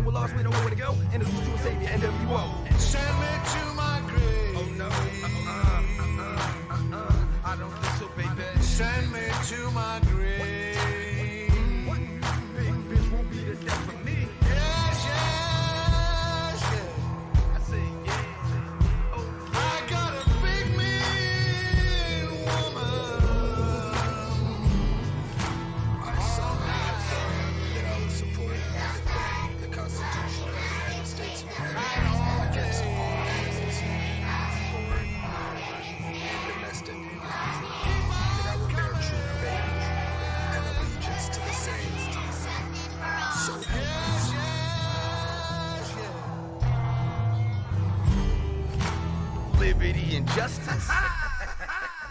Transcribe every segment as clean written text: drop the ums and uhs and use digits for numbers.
when we're lost, we don't know where to go. And it's to a savior, NWO. Send me to my grave. Oh no, I don't think so, baby. Send me to my grave. What? Big bitch won't be the death for me. Yes, yes, yeah. I say yeah. Oh, I got a big mean woman. I solemnly affirm that I will support and defend the Constitution of the United States of America against all enemies, foreign and domestic, that I will bear true faith and allegiance to the same. So help me. Yes, yes, yeah. liberty and justice.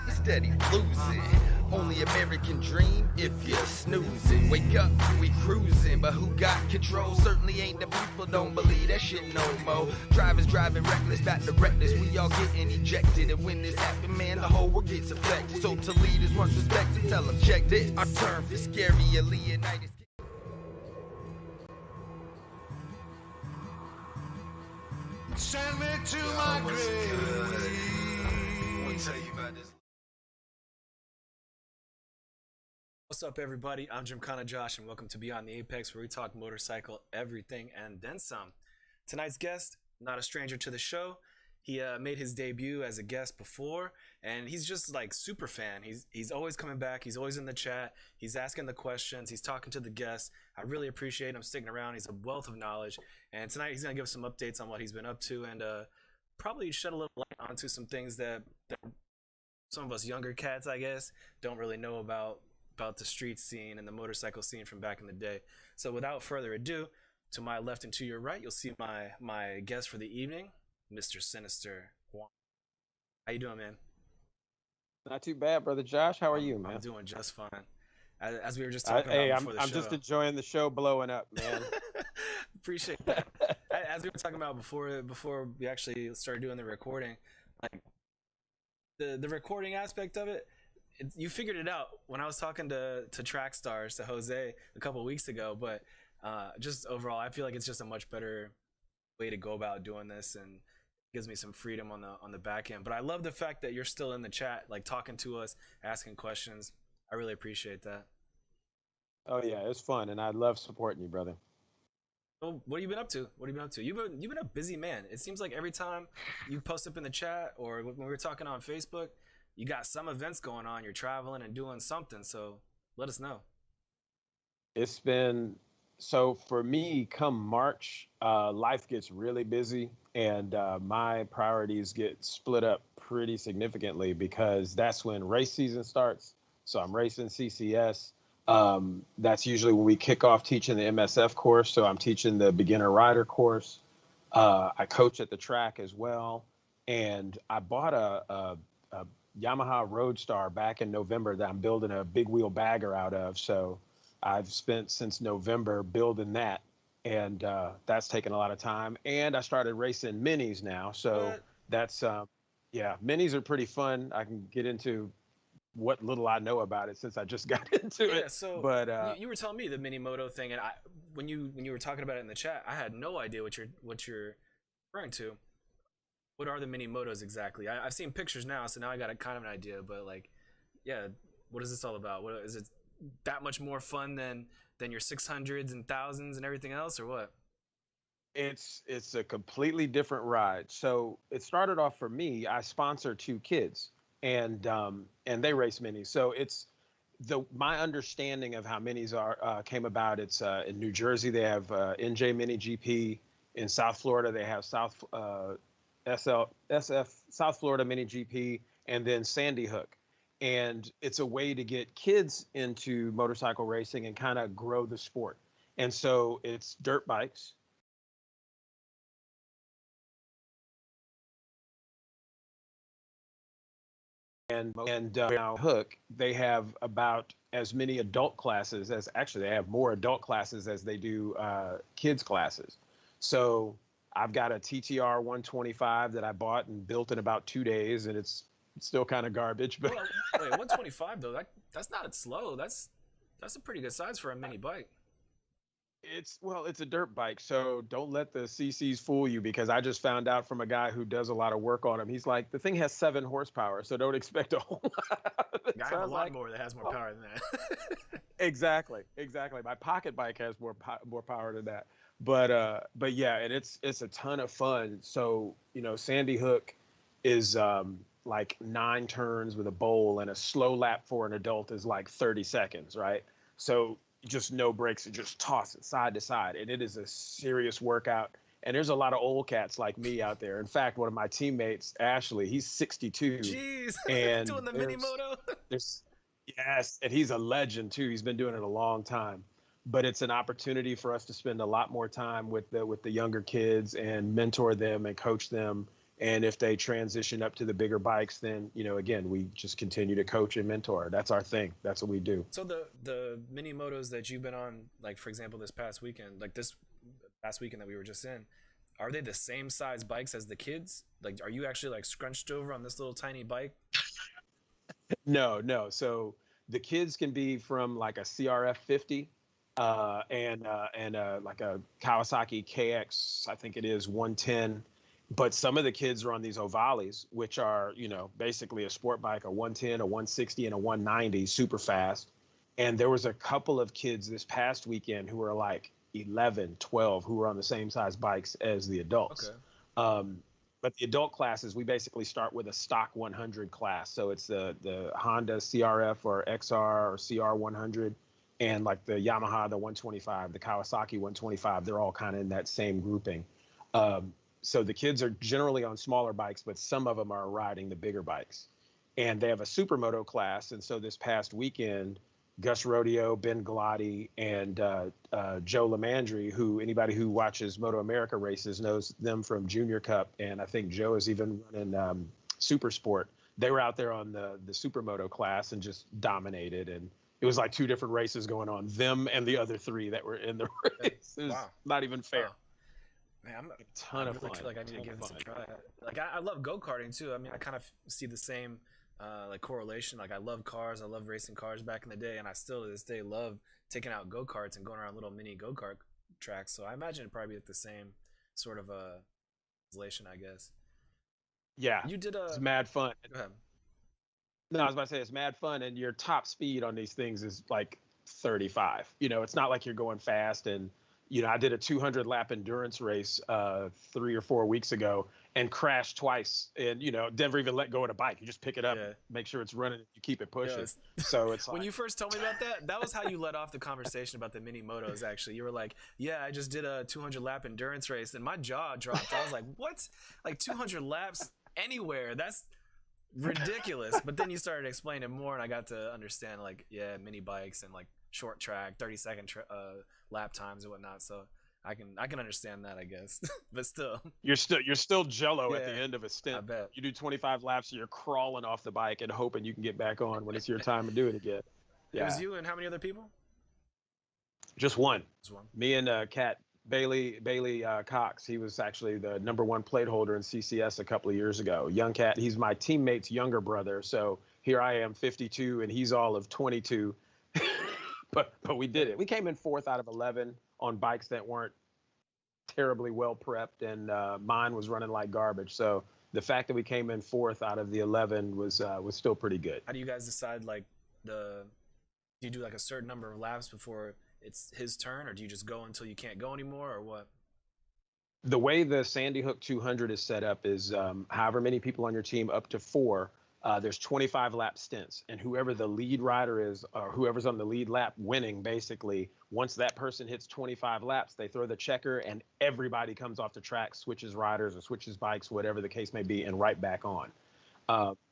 Steady losing. Only American dream if you're snoozing. Wake up, we cruising, but who got control? Certainly ain't the people, don't believe that shit no more. Drivers driving reckless, back to reckless. We all getting ejected, and when this happen, man, the whole world gets affected. So to leaders want respect to tell them, check this. Our term for scary Leonidas. Send me to my grave. Let me tell you about this. What's up, everybody? I'm Gymkhanajosh, and welcome to Beyond the Apex, where we talk motorcycle, everything, and then some. Tonight's guest, not a stranger to the show. He made his debut as a guest before, and he's just like super fan. He's always coming back. He's always in the chat. He's asking the questions. He's talking to the guests. I really appreciate him sticking around. He's a wealth of knowledge, and tonight he's gonna give us some updates on what he's been up to, and probably shed a little light onto some things that some of us younger cats, I guess, don't really know about the street scene and the motorcycle scene from back in the day. So without further ado, to my left and to your right, you'll see my guest for the evening, Mr. Sinister Juan. How you doing, man? Not too bad, brother Josh. How are you, man? I'm doing just fine. As we were just talking Hey, about before the I'm show. just enjoying the show blowing up, man. Appreciate that. As we were talking about before we actually started doing the recording, like the recording aspect of it, you figured it out when I was talking to Track Stars, to Jose, a couple of weeks ago. But just overall, I feel like it's just a much better way to go about doing this, and gives me some freedom on the back end. But I love the fact that you're still in the chat, like talking to us, asking questions. I really appreciate that. Oh yeah, it's fun, and I love supporting you, brother. Well, what have you been up to? What have you been up to? You've been a busy man. It seems like every time you post up in the chat, or when we were talking on Facebook, you got some events going on. You're traveling and doing something. So let us know. It's been so for me. Come March, life gets really busy, and my priorities get split up pretty significantly because that's when race season starts. So I'm racing CCS. That's usually when we kick off teaching the MSF course. So I'm teaching the beginner rider course. I coach at the track as well, and I bought a Yamaha Roadstar back in November that I'm building a big wheel bagger out of. So I've spent since November building that, and that's taken a lot of time. And I started racing minis now. So that's, yeah, minis are pretty fun. I can get into what little I know about it since I just got into it. Yeah, so but you were telling me the mini moto thing, and when you were talking about it in the chat, I had no idea what you're referring to. What are the mini motos exactly? I've seen pictures now, so now I got a kind of an idea. But like, yeah, what is this all about? What is it? That much more fun than your 600s and thousands and everything else, or what? it's a completely different ride. So it started off for me. I sponsor 2 kids, and they race minis. So it's my understanding of how minis are came about. It's in New Jersey they have NJ Mini GP. In South Florida they have SF South Florida Mini GP, and then Sandy Hook. And it's a way to get kids into motorcycle racing and kind of grow the sport. And so it's dirt bikes. And now Hook, they have about as many adult classes as, actually they have more adult classes as they do kids classes. So I've got a TTR 125 that I bought and built in about 2 days, and it's still kind of garbage. But Well, wait, 125 though, that's not slow. That's a pretty good size for a mini bike. It's a dirt bike, so don't let the CCs fool you because I just found out from a guy who does a lot of work on them. He's like, the thing has 7 horsepower, so don't expect a whole lot of it. I So have I a was like, lawnmower that has more well, power than that. exactly. My pocket bike has more power than that. But yeah, and it's a ton of fun. So, Sandy Hook is like 9 turns with a bowl, and a slow lap for an adult is like 30 seconds, right? So just no brakes and just toss it side to side. And it is a serious workout. And there's a lot of old cats like me out there. In fact, one of my teammates, Ashley, he's 62, Jeez, and doing the mini moto. there's yes, and he's a legend too. He's been doing it a long time. But it's an opportunity for us to spend a lot more time with the younger kids and mentor them and coach them. And if they transition up to the bigger bikes, then again, we just continue to coach and mentor. That's our thing. That's what we do. So the mini motos that you've been on, like for example, this past weekend, like this past weekend that we were just in, are they the same size bikes as the kids? Like, are you actually like scrunched over on this little tiny bike? No, no. So the kids can be from like a CRF 50 and like a Kawasaki KX, I think it is 110. But some of the kids are on these Ovalis, which are, basically a sport bike, a 110, a 160, and a 190, super fast. And there was a couple of kids this past weekend who were like 11, 12, who were on the same size bikes as the adults. Okay. Um, but the adult classes, we basically start with a stock 100 class. So it's the Honda CRF or XR or CR 100, and like the Yamaha, the 125, the Kawasaki 125. They're all kind of in that same grouping. So the kids are generally on smaller bikes, but some of them are riding the bigger bikes. And they have a supermoto class. And so this past weekend, Gus Rodeo, Ben Galati, and Joe Lamandry, who anybody who watches Moto America races knows them from Junior Cup, and I think Joe is even running Super Sport. They were out there on the supermoto class and just dominated. And it was like 2 different races going on, them and the other 3 that were in the race. It was Wow. not even fair. Wow. Man, A ton I of really fun. feel like I need to Ton get of into fun. try it. Like I love go karting too. I mean, I kind of see the same like correlation. Like I love cars. I love racing cars back in the day, and I still to this day love taking out go karts and going around little mini go kart tracks. So I imagine it'd probably be like the same sort of translation, I guess. Yeah, You did it's a. mad fun. Go ahead. No, I was about to say it's mad fun, and your top speed on these things is like 35. It's not like you're going fast. And I did a 200 lap endurance race 3 or 4 weeks ago and crashed twice. And never even let go of the bike. You just pick it up, Yeah. make sure it's running, you keep it Yeah, pushing. So it's when like, you first told me about that, that was how you led off the conversation about the mini motos. Actually, you were like, "Yeah, I just did a 200 lap endurance race," and my jaw dropped. I was like, "What? Like 200 laps anywhere? That's ridiculous." But then you started explaining more, and I got to understand like, yeah, mini bikes and like short track, 30-second lap times and whatnot. So I can understand that, I guess. But still, you're still jello at the yeah, end of a I stint. bet. You do 25 laps, you're crawling off the bike and hoping you can get back on when it's your time to do it again. It was Yeah, you and how many other people? just one. Just one. Me and Cat Bailey Cox. He was actually the #1 plate holder in CCS a couple of years ago. Young Cat. He's my teammate's younger brother. So here I am, 52, and he's all of 22. But we did it. We came in 4th out of 11 on bikes that weren't terribly well prepped, and mine was running like garbage. So the fact that we came in 4th out of the 11 was still pretty good. How do you guys decide like the do you do like a certain number of laps before it's his turn, or do you just go until you can't go anymore, or what? The way the Sandy Hook 200 is set up is however many people on your team, up to 4. There's 25 lap stints, and whoever the lead rider is, or whoever's on the lead lap winning, basically, once that person hits 25 laps, they throw the checker, and everybody comes off the track, switches riders or switches bikes, whatever the case may be, and right back on.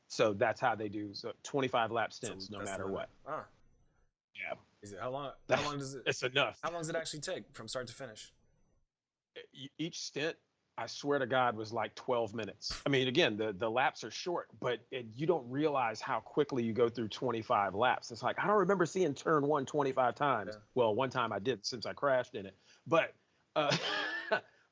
So that's how they do. So 25 lap stints, no That's matter the- what. Ah, Yeah, is it how long? How long does it? it's enough. How long does it actually take from start to finish? Each stint, I swear to God, was like 12 minutes. I mean, again, the laps are short, but you don't realize how quickly you go through 25 laps. It's like, I don't remember seeing turn 1 25 times. Yeah. Well, one time I did since I crashed in it. But uh,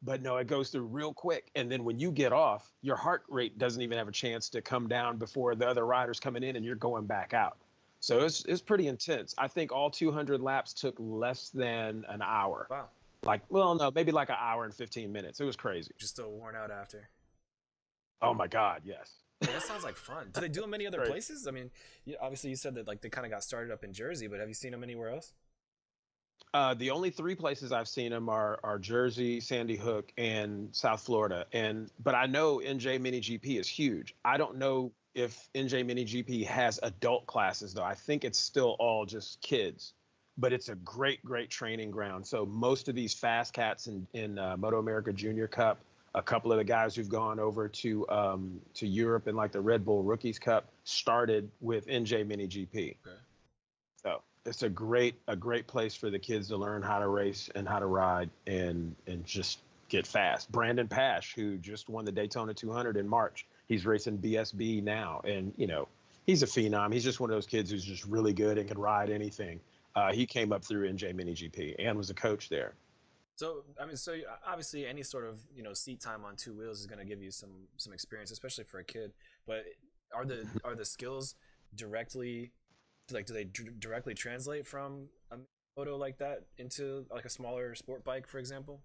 but no, it goes through real quick. And then when you get off, your heart rate doesn't even have a chance to come down before the other rider's coming in and you're going back out. So it's pretty intense. I think all 200 laps took less than an hour. Wow. Like, well, no, maybe like an hour and 15 minutes. It was crazy. Just still worn out after. Oh my God, yes. Yeah, that sounds like fun. Do they do them many other Right. places? I mean, obviously you said that like they kind of got started up in Jersey, but have you seen them anywhere else? The only three places I've seen them are Jersey, Sandy Hook, and South Florida. But I know NJ Mini GP is huge. I don't know if NJ Mini GP has adult classes though. I think it's still all just kids. But it's a great training ground. So most of these fast cats in Moto America Junior Cup, a couple of the guys who've gone over to Europe in like the Red Bull Rookies Cup started with NJ Mini GP. Okay. So it's a great place for the kids to learn how to race and how to ride and just get fast. Brandon Pash, who just won the Daytona 200 in March, he's racing BSB now, and he's a phenom. He's just one of those kids who's just really good and can ride anything. He came up through NJ Mini GP and was a coach there. So I mean, obviously any sort of seat time on two wheels is going to give you some experience, especially for a kid. But are the skills directly do they directly translate from a moto like that into like a smaller sport bike, for example?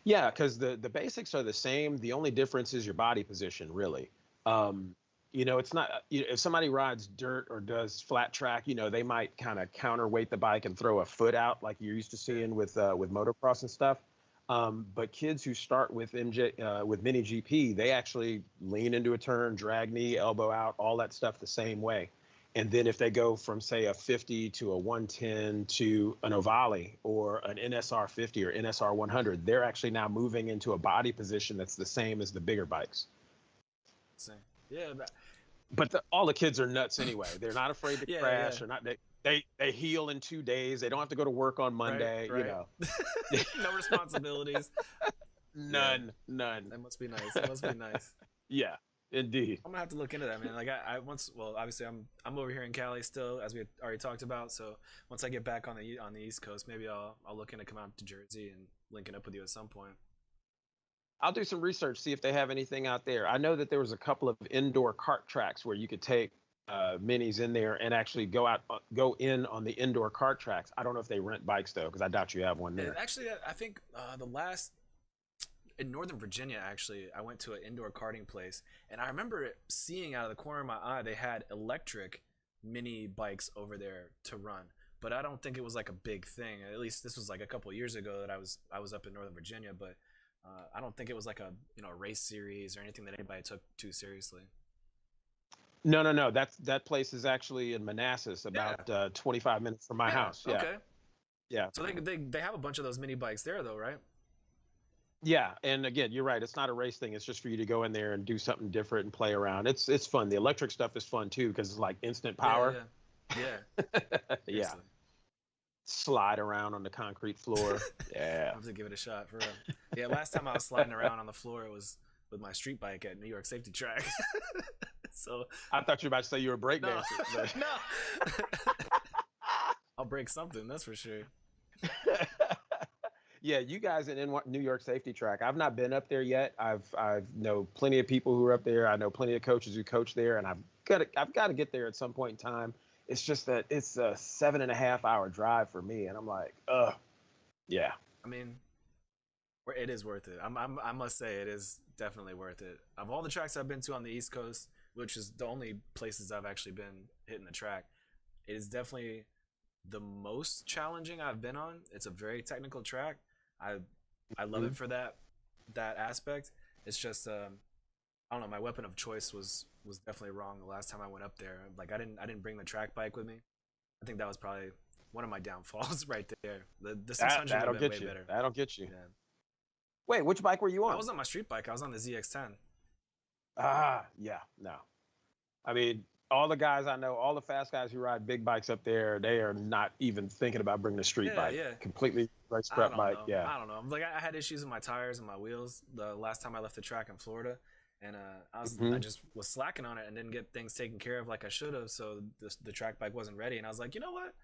Yeah, because the basics are the same. The only difference is your body position, really. It's not, if somebody rides dirt or does flat track, they might kind of counterweight the bike and throw a foot out like you're used to seeing with motocross and stuff. But kids who start with with Mini GP, they actually lean into a turn, drag knee, elbow out, all that stuff the same way. And then if they go from, say, a 50 to a 110 to an Ovale or an NSR 50 or NSR 100, they're actually now moving into a body position that's the same as the bigger bikes. Same. Yeah. But all the kids are nuts anyway. They're not afraid to crash. Yeah. Or not. They heal in 2 days. They don't have to go to work on Monday. Right. No responsibilities. None. That must be nice. Yeah, indeed. I'm gonna have to look into that, man. Like obviously I'm over here in Cali still, as we already talked about. So once I get back on the East Coast, maybe I'll look into coming out to Jersey and linking up with you at some point. I'll do some research, see if they have anything out there. I know that there was a couple of indoor kart tracks where you could take minis in there and actually go in on the indoor kart tracks. I don't know if they rent bikes though, because I doubt you have one there. Actually, I think in Northern Virginia, actually, I went to an indoor karting place, and I remember seeing out of the corner of my eye they had electric mini bikes over there to run. But I don't think it was like a big thing. At least this was like a couple of years ago that I was up in Northern Virginia, but I don't think it was like a race series or anything that anybody took too seriously. No. That place is actually in Manassas, about 25 minutes from my house. Yeah. Okay. Yeah. So they have a bunch of those mini bikes there, though, right? Yeah, and again, you're right. It's not a race thing. It's just for you to go in there and do something different and play around. It's fun. The electric stuff is fun too because it's like instant power. Yeah. Yeah. Slide around on the concrete floor. Yeah. I have to give it a shot for real. Yeah, last time I was sliding around on the floor, it was with my street bike at New York Safety Track. So I thought you were about to say you were breakdancing. No. I'll break something, that's for sure. Yeah, you guys in New York Safety Track. I've not been up there yet. I've know plenty of people who are up there. I know plenty of coaches who coach there, and I've got to get there at some point in time. It's just that it's a 7.5 hour drive for me, and I'm like, ugh. Yeah. I mean, it is worth it. I must say it is definitely worth it. Of all the tracks I've been to on the East Coast, which is the only places I've actually been hitting the track, it is definitely the most challenging I've been on. It's a very technical track. I love it for that aspect. It's just I don't know, my weapon of choice was definitely wrong the last time I went up there. Like I didn't bring the track bike with me. I think that was probably one of my downfalls right there. The 600 that'll would have been get way you. better. That'll get you. Yeah. Wait, which bike were you on? I was on my street bike. I was on the ZX10. Yeah, no. I mean, all the guys I know, all the fast guys who ride big bikes up there, they are not even thinking about bringing a street bike. Yeah. Completely race prep bike. Know. Yeah. I don't know. Like I had issues with my tires and my wheels the last time I left the track in Florida, and I just was slacking on it and didn't get things taken care of like I should have. So the track bike wasn't ready, and I was like, you know what?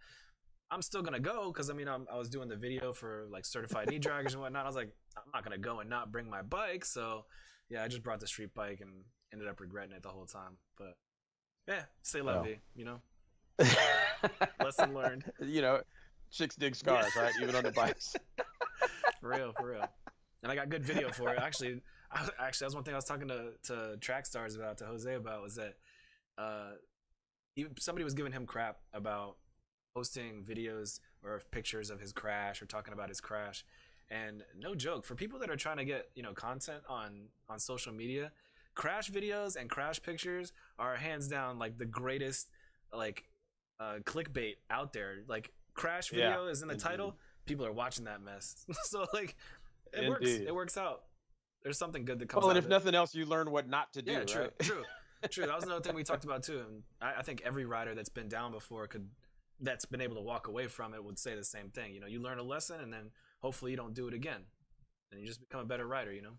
I'm still gonna go because I mean I was doing the video for like certified knee draggers and whatnot. I was like, I'm not gonna go and not bring my bike. So yeah, I just brought the street bike and ended up regretting it the whole time. But yeah, say la vie, you know. Lesson learned. You know, chicks dig scars, right? Even on the bikes. For real, for real. And I got good video for it. Actually, that was one thing I was talking to track stars about, to Jose about, was that somebody was giving him crap about posting videos or pictures of his crash or talking about his crash. And no joke, for people that are trying to get, you know, content on social media, crash videos and crash pictures are hands down like the greatest like clickbait out there. Like, crash video is in the title, people are watching that mess. So like it works out. There's something good that comes out Well, and of if it. nothing else, you learn what not to do. Yeah, true, right? true, true. That was another thing we talked about too. And I think every rider that's been down before that's been able to walk away from it would say the same thing. You know, you learn a lesson, and then hopefully you don't do it again, and you just become a better rider. You know.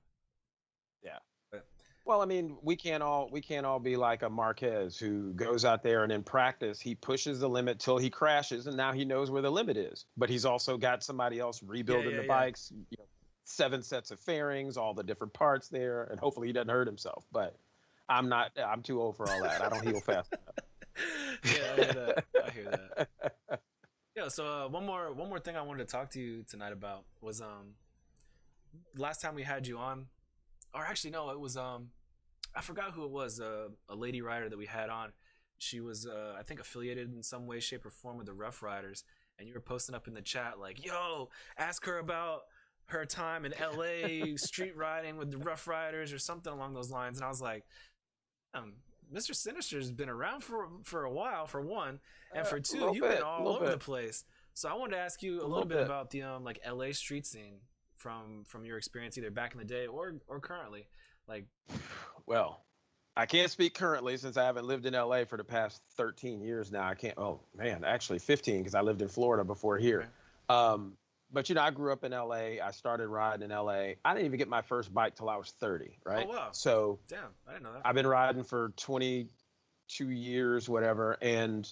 Yeah. But, Well, I mean, we can't all be like a Marquez who goes out there and in practice he pushes the limit till he crashes, and now he knows where the limit is. But he's also got somebody else rebuilding the yeah. bikes, 7 sets of fairings, all the different parts there, and hopefully he doesn't hurt himself. But I'm not. I'm too old for all that. I don't heal fast yeah, I hear that. I hear that. Yeah. So one more thing I wanted to talk to you tonight about was last time we had you on, or actually no, it was I forgot who it was. A lady rider that we had on. She was I think affiliated in some way, shape, or form with the Rough Riders, and you were posting up in the chat like, "Yo, ask her about her time in LA street riding with the Rough Riders," or something along those lines. And I was like, Mr. Sinister's been around for a while, for one, and for two, you've been all over the place. So I wanted to ask you a little bit about the like LA street scene from your experience, either back in the day or currently. Like, Well, I can't speak currently since I haven't lived in LA for the past 13 years now. I can't. Oh man, actually 15 because I lived in Florida before here. But I grew up in LA. I started riding in LA. I didn't even get my first bike till I was 30, right? oh wow, So damn, I didn't know that. I've been riding for 22 years, whatever. And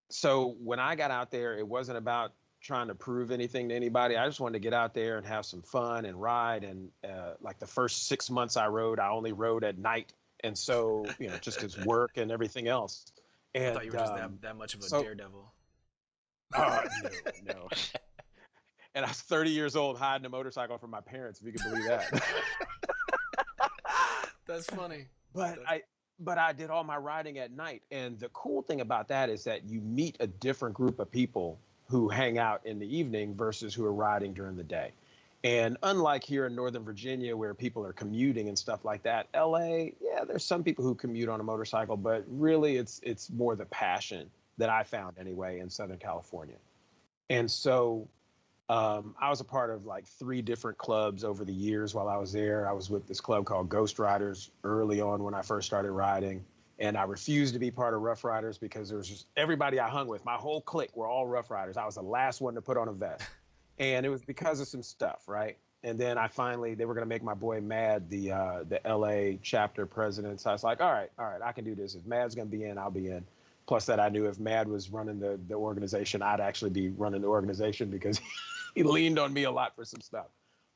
so when I got out there, it wasn't about trying to prove anything to anybody. I just wanted to get out there and have some fun and ride. And like the first 6 months I rode, I only rode at night. And so, just because work and everything else. And I thought you were just that much of a daredevil. Oh, no. And I was 30 years old hiding a motorcycle from my parents, if you can believe that. That's funny. But I did all my riding at night. And the cool thing about that is that you meet a different group of people who hang out in the evening versus who are riding during the day. And unlike here in Northern Virginia, where people are commuting and stuff like that, LA, yeah, there's some people who commute on a motorcycle, but really it's more the passion that I found anyway in Southern California. And so I was a part of like 3 different clubs over the years while I was there. I was with this club called Ghost Riders early on when I first started riding. And I refused to be part of Rough Riders because there was just everybody I hung with. My whole clique were all Rough Riders. I was the last one to put on a vest. And it was because of some stuff, right? And then they were going to make my boy Mad the LA chapter president. So I was like, all right, I can do this. If Mad's going to be in, I'll be in. Plus that I knew if Mad was running the organization, I'd actually be running the organization because he leaned on me a lot for some stuff.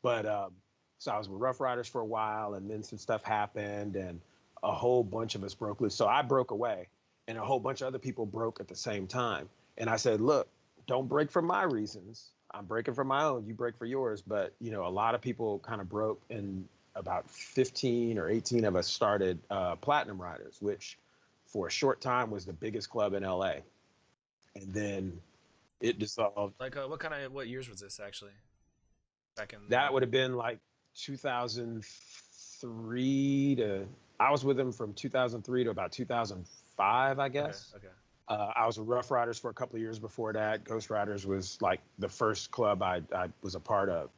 But so I was with Rough Riders for a while, and then some stuff happened, and a whole bunch of us broke loose. So I broke away, and a whole bunch of other people broke at the same time. And I said, look, don't break for my reasons. I'm breaking for my own. You break for yours. But, a lot of people kind of broke, and about 15 or 18 of us started Platinum Riders, which for a short time was the biggest club in LA. And then it dissolved. Like, what years was this actually? Back in that would have been like 2003 to. I was with him from 2003 to about 2005, I guess. Okay. I was with Rough Riders for a couple of years before that. Ghost Riders was like the first club I was a part of.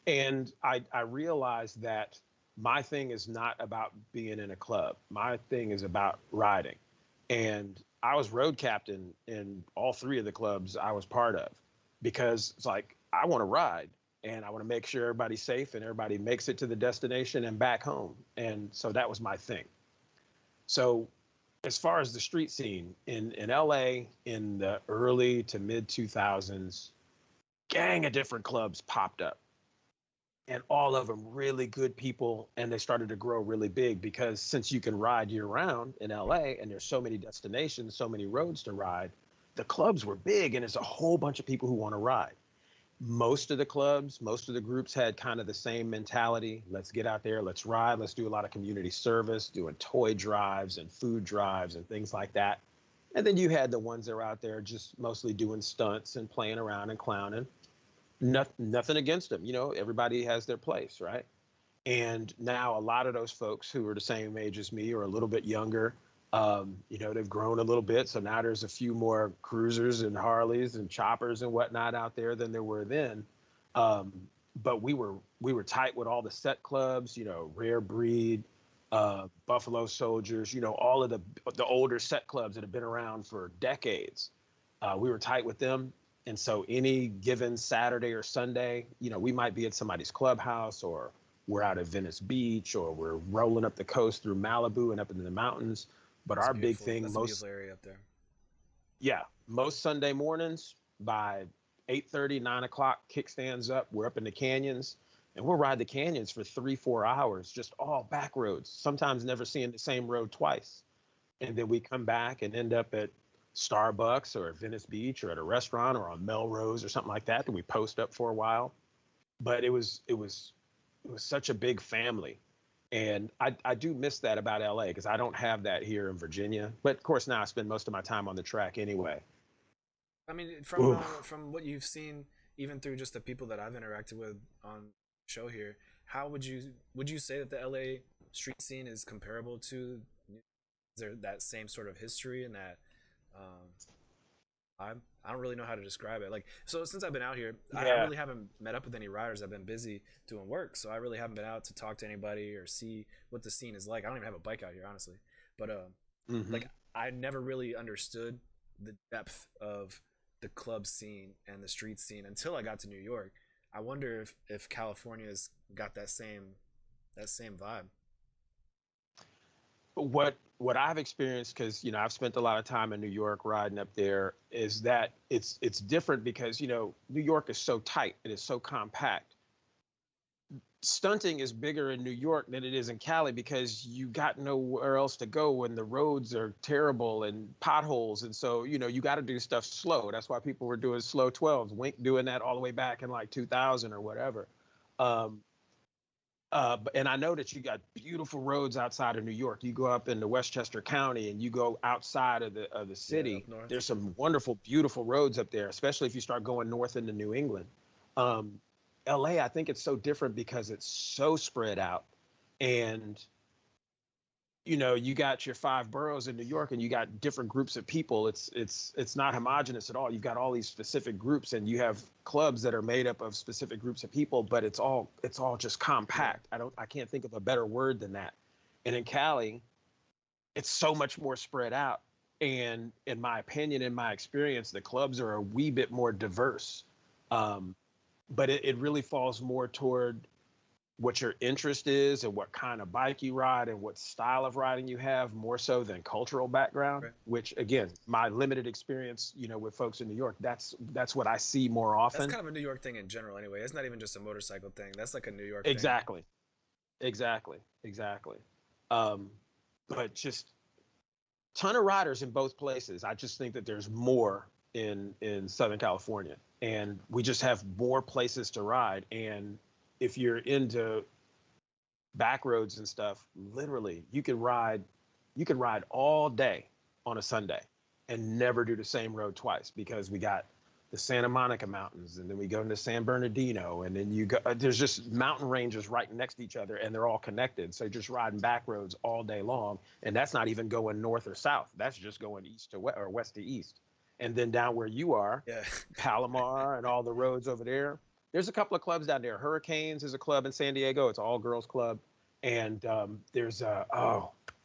And I realized that my thing is not about being in a club. My thing is about riding. And I was road captain in all 3 of the clubs I was part of because it's like, I want to ride and I want to make sure everybody's safe and everybody makes it to the destination and back home. And so that was my thing. So as far as the street scene in LA in the early to mid 2000s, gang of different clubs popped up. and all of them really good people, and they started to grow really big because since you can ride year round in LA and there's so many destinations, so many roads to ride, the clubs were big and there's a whole bunch of people who want to ride. Most of the clubs, most of the groups had kind of the same mentality. Let's get out there, let's ride, let's do a lot of community service, doing toy drives and food drives and things like that. And then you had the ones that were out there just mostly doing stunts and playing around and clowning. Nothing against them, everybody has their place, right? And now a lot of those folks who are the same age as me or a little bit younger, they've grown a little bit. So now there's a few more cruisers and Harleys and choppers and whatnot out there than there were then. Um, but we were tight with all the set clubs, Rare Breed, Buffalo Soldiers, all of the older set clubs that have been around for decades. We were tight with them. And so any given Saturday or Sunday, we might be at somebody's clubhouse, or we're out at Venice Beach, or we're rolling up the coast through Malibu and up into the mountains. But That's our big beautiful. thing, That's a beautiful area up there. most Sunday mornings by 8:30, 9 o'clock, kickstands up. We're up in the canyons, and we'll ride the canyons for 3, 4 hours, just all back roads, sometimes never seeing the same road twice. And then we come back and end up at Starbucks or at Venice Beach or at a restaurant or on Melrose or something like that. And we post up for a while. But it was such a big family. And I do miss that about LA because I don't have that here in Virginia. But of course, now I spend most of my time on the track anyway. I mean, Oof. from what you've seen, even through just the people that I've interacted with on the show here, how would you say that the LA street scene is comparable to? Is there that same sort of history and that? Um, I don't really know how to describe it. Like, so since I've been out here, I Yeah. really haven't met up with any riders. I've been busy doing work, so I really haven't been out to talk to anybody or see what the scene is like. I don't even have a bike out here, honestly. But Hmm. like I never really understood the depth of the club scene and the street scene until I got to New York. I wonder if California's got that same vibe. What I've experienced, because I've spent a lot of time in New York riding up there, is that it's different because New York is so tight, it is so compact. Stunting is bigger in New York than it is in Cali because you got nowhere else to go when the roads are terrible and potholes. And so, you got to do stuff slow. That's why people were doing slow 12s, Wink doing that all the way back in like 2000 or whatever. Um, and I know that you got beautiful roads outside of New York. You go up into Westchester County and you go outside of the Yeah, city. up north. There's some wonderful, beautiful roads up there, especially if you start going north into New England. Um, LA, I think it's so different because it's so spread out, and you got your five boroughs in New York, and you got different groups of people. It's not homogenous at all. You've got all these specific groups, and you have clubs that are made up of specific groups of people, but it's all just Yeah. compact. I can't think of a better word than that. And in Cali, it's so much more spread out. And in my opinion, in my experience, the clubs are a wee bit more diverse. Um, but it really falls more toward what your interest is and what kind of bike you ride and what style of riding you have, more so than cultural background, Right. which again, my limited experience, with folks in New York, that's what I see more That's often. kind of a New York thing in general, anyway. It's not even just a motorcycle thing. That's like a New York thing. Exactly. Exactly. um, but just ton of riders in both places. I just think that there's more in Southern California, and we just have more places to ride. And if you're into back roads and stuff, literally you could ride all day on a Sunday and never do the same road twice because we got the Santa Monica Mountains, and then we go into San Bernardino, and then you go there's just mountain ranges right next to each other, and they're all connected. So you're just riding back roads all day long, and that's not even going north or south. That's just going east to west or west to east. And then down where you are, Yeah. Palomar and all the roads over there. There's a couple of clubs down there. Hurricanes is a club in San Diego. It's all girls club. And there's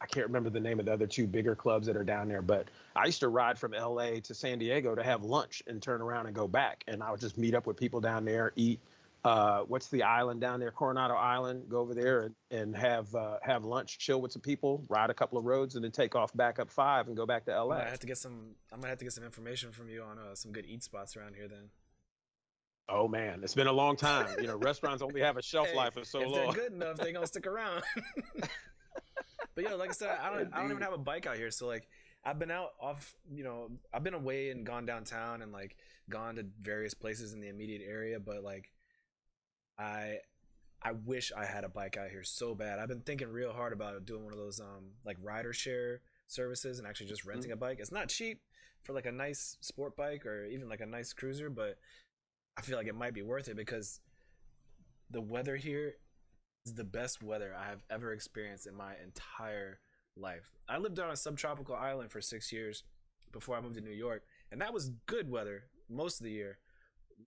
I can't remember the name of the other two bigger clubs that are down there. But I used to ride from LA to San Diego to have lunch and turn around and go back. And I would just meet up with people down there, eat. What's the island down there? Coronado Island. Go over there and have lunch, chill with some people, ride a couple of roads, and then take off back up five and go back to I LA. might have to get some. I might have to get some information from you on some good eat spots around here. Then Oh man, it's been a long time. You know, restaurants only have a shelf Hey, life of so if they're long. good enough, they gonna stick around. But yo, like I said, I don't even Indeed. have a bike out here, so like I've been out off, I've been away and gone downtown and like gone to various places in the immediate area, but like I I wish I had a bike out here so bad. I've been thinking real hard about doing one of those like rider share services and actually just renting a bike. It's not cheap for like a nice sport bike or even like a nice cruiser, but I feel like it might be worth it because the weather here is the best weather I have ever experienced in my entire life. I lived on a subtropical island for 6 years before I moved to New York, and that was good weather most of the year.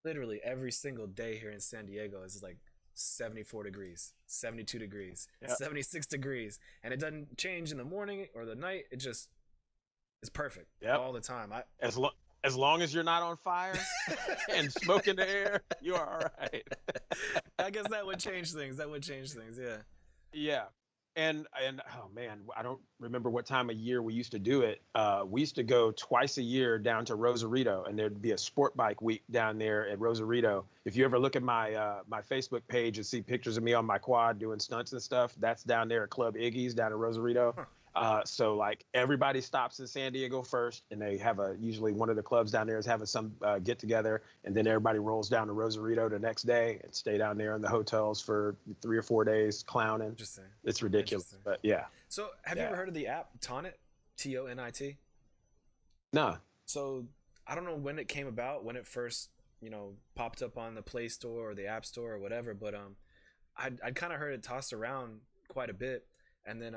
Literally every single day here in San Diego is like 74 degrees, 72 degrees, Yep. 76 degrees, and it doesn't change in the morning or the night. It just is perfect Yep. all the time. I As long as you're not on fire and smoke in the air, you are all right. I guess that would change things. That would change things. Yeah. Yeah. And oh man, I don't remember what time of year we used to do it. We used to go twice a year down to Rosarito, and there'd be a sport bike week down there at Rosarito. If you ever look at my Facebook page and see pictures of me on my quad doing stunts and stuff, that's down there at Club Iggy's down in Rosarito. Huh. So like everybody stops in San Diego first, and they have usually one of the clubs down there is having some get together, and then everybody rolls down to Rosarito the next day and stay down there in the hotels for 3 or 4 days clowning. Interesting. It's ridiculous, Interesting. but yeah. So, have you Yeah. ever heard of the app Tonit? TONIT? Nah. So, I don't know when it came about, when it first, popped up on the Play Store or the App Store or whatever, but I'd kind of heard it tossed around quite a bit. And then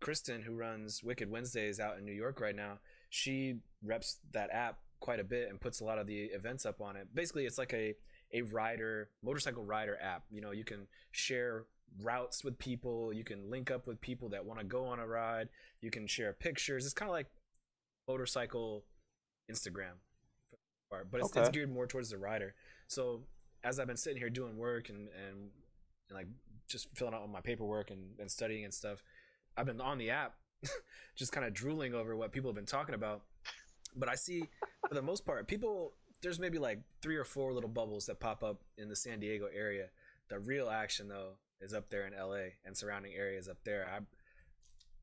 Kristen, who runs Wicked Wednesdays out in New York right now, she reps that app quite a bit and puts a lot of the events up on it. Basically, it's like a motorcycle rider app. You can share routes with people, you can link up with people that want to go on a ride, you can share pictures. It's kind of like motorcycle Instagram, but it's Okay. geared more towards the rider. So as I've been sitting here doing work and like just filling out all my paperwork and studying and stuff, I've been on the app just kind of drooling over what people have been talking about. But I see, for the most part, there's maybe like 3 or 4 little bubbles that pop up in the San Diego area. The real action though is up there in LA and surrounding areas up there.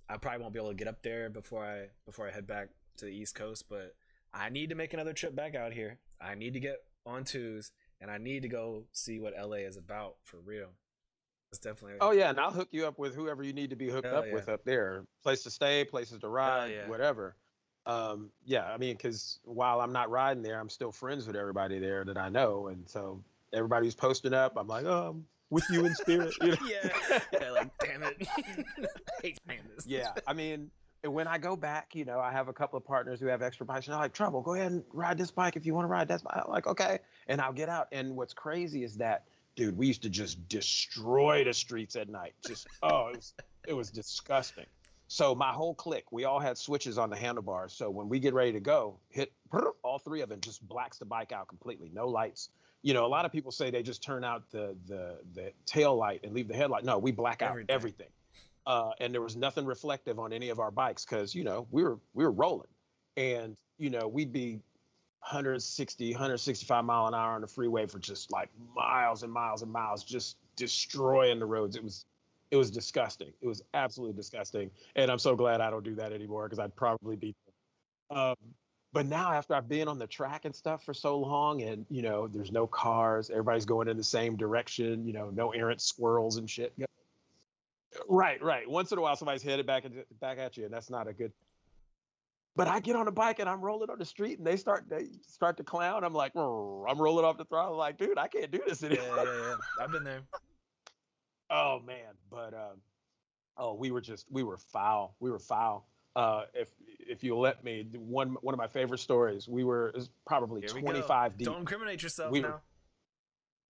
I probably won't be able to get up there before I head back to the East Coast, but I need to make another trip back out here. I need to get on twos, and I need to go see what LA is about for real. It's definitely. Oh yeah, and I'll hook you up with whoever you need to be hooked Hell up yeah. with up there. Place to stay, places to ride, yeah. whatever. Yeah, I mean, because while I'm not riding there, I'm still friends with everybody there that I know, and so everybody who's posting up, I'm like, oh, I'm with you in spirit. You know? yeah, like damn it. I hate saying this. Yeah, I mean, and when I go back, I have a couple of partners who have extra bikes, and they're like, Trouble, go ahead and ride this bike if you want to ride that bike. I'm like, okay, and I'll get out. And what's crazy is that, dude, we used to just destroy the streets at night. Just it was disgusting. So my whole clique, we all had switches on the handlebars. So when we get ready to go, hit all 3 of them, just blacks the bike out completely, no lights. A lot of people say they just turn out the tail light and leave the headlight. No, we black out everything. And there was nothing reflective on any of our bikes because we were rolling, and we'd be 160, 165 mile an hour on the freeway for just like miles and miles and miles, just destroying the roads. It was disgusting. It was absolutely disgusting. And I'm so glad I don't do that anymore because I'd probably be. But now after I've been on the track and stuff for so long, and there's no cars, everybody's going in the same direction, no errant squirrels and shit. Right. Once in a while, somebody's headed back at you, and that's not a good. But I get on a bike and I'm rolling on the street, and they start to clown. I'm like, I'm rolling off the throttle. I'm like, dude, I can't do this anymore. Yeah. I've been there. Oh man, but we were foul. We were foul. If you'll let me, one of my favorite stories. It was probably Here we 25 go. deep. Don't incriminate yourself We now. were-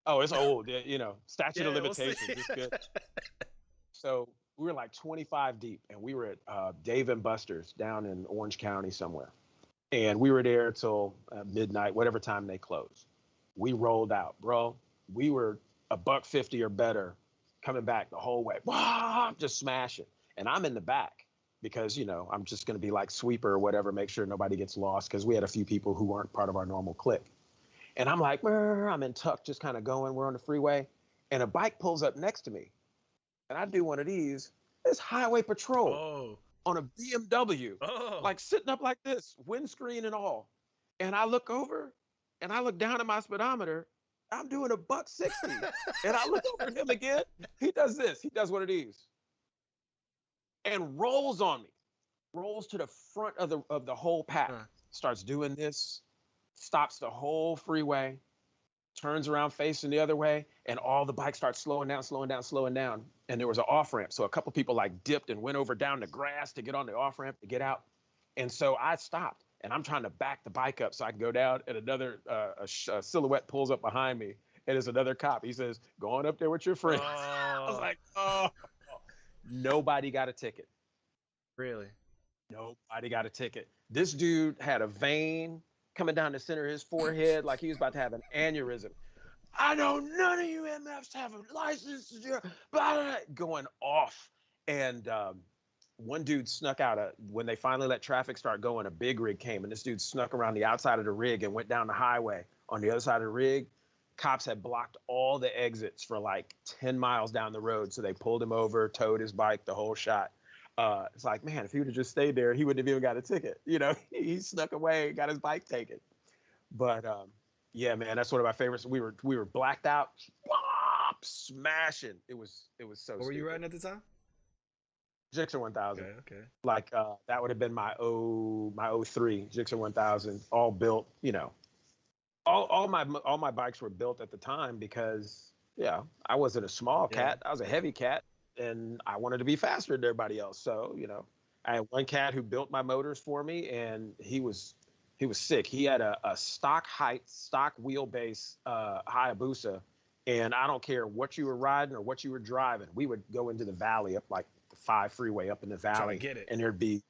Oh, it's old. Statute of We'll see. limitations. It's good. So we were like 25 deep, and we were at Dave and Buster's down in Orange County somewhere, and we were there till midnight, whatever time they closed. We rolled out, bro. We were $150 or better coming back the whole way. Wow, just smashing, and I'm in the back because I'm just going to be like sweeper or whatever, make sure nobody gets lost because we had a few people who weren't part of our normal clique. And I'm like, "Brr," I'm in tuck, just kind of going. We're on the freeway, and a bike pulls up next to me, and I do one of these. It's highway patrol Oh. on a BMW, Oh. like sitting up like this, windscreen and all. And I look over, and I look down at my speedometer. I'm doing a buck 60, and I look over at him again. He does this. He does one of these, and rolls on me. Rolls to the front of the whole pack. Huh. Starts doing this. Stops the whole freeway, turns around facing the other way, and all the bikes start slowing down, slowing down, slowing down. And there was an off ramp. So a couple people like dipped and went over down the grass to get on the off ramp to get out. And so I stopped and I'm trying to back the bike up so I can go down. And another a silhouette pulls up behind me. And it's another cop. He says, "Going up there with your friends." I was Oh. like, oh, nobody got a ticket. Really? Nobody got a ticket. This dude had a vein coming down the center of his forehead like he was about to have an aneurysm. "I know none of you MFs have a license. Blah, blah, blah," going off. And one dude snuck out when they finally let traffic start going, a big rig came, and this dude snuck around the outside of the rig and went down the highway. On the other side of the rig, cops had blocked all the exits for like 10 miles down the road. So they pulled him over, towed his bike, the whole shot. It's like, man, if he would have just stayed there, he wouldn't have even got a ticket. You know, he snuck away, got his bike taken. But yeah, man, that's one of my favorites. We were blacked out, smashing. It was so. What were you riding at the time? Gixxer 1000. Okay. Like that would have been my 03 Gixxer 1000, all built. You know, all my bikes were built at the time because I wasn't a small cat. I was a heavy cat. And I wanted to be faster than everybody else. So, you know, I had one cat who built my motors for me, and he was sick. He had a stock wheelbase Hayabusa, and I don't care what you were riding or what you were driving. We would go into the valley, up like the 5 freeway up in the valley, get it. and there'd be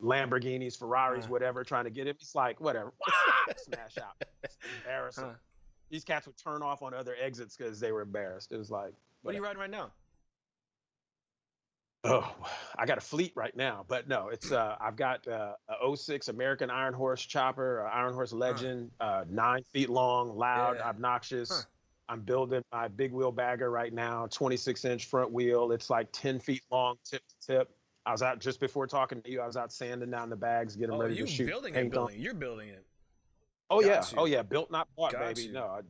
Lamborghinis, Ferraris, whatever, trying to get him. It's like, whatever, smash out. It's embarrassing. These cats would turn off on other exits because they were embarrassed. It was like, what are you riding right now? Oh, I got a fleet right now, but no, it's I've got a '06 American Iron Horse chopper, Iron Horse Legend, 9 feet long, loud, obnoxious. I'm building my big wheel bagger right now, 26-inch front wheel. It's like 10 feet long, tip to tip. I was out just before talking to you. I was out sanding down the bags, getting ready to shoot. You're building it. Oh Got yeah, you. oh yeah, built not bought, Got baby. you. No,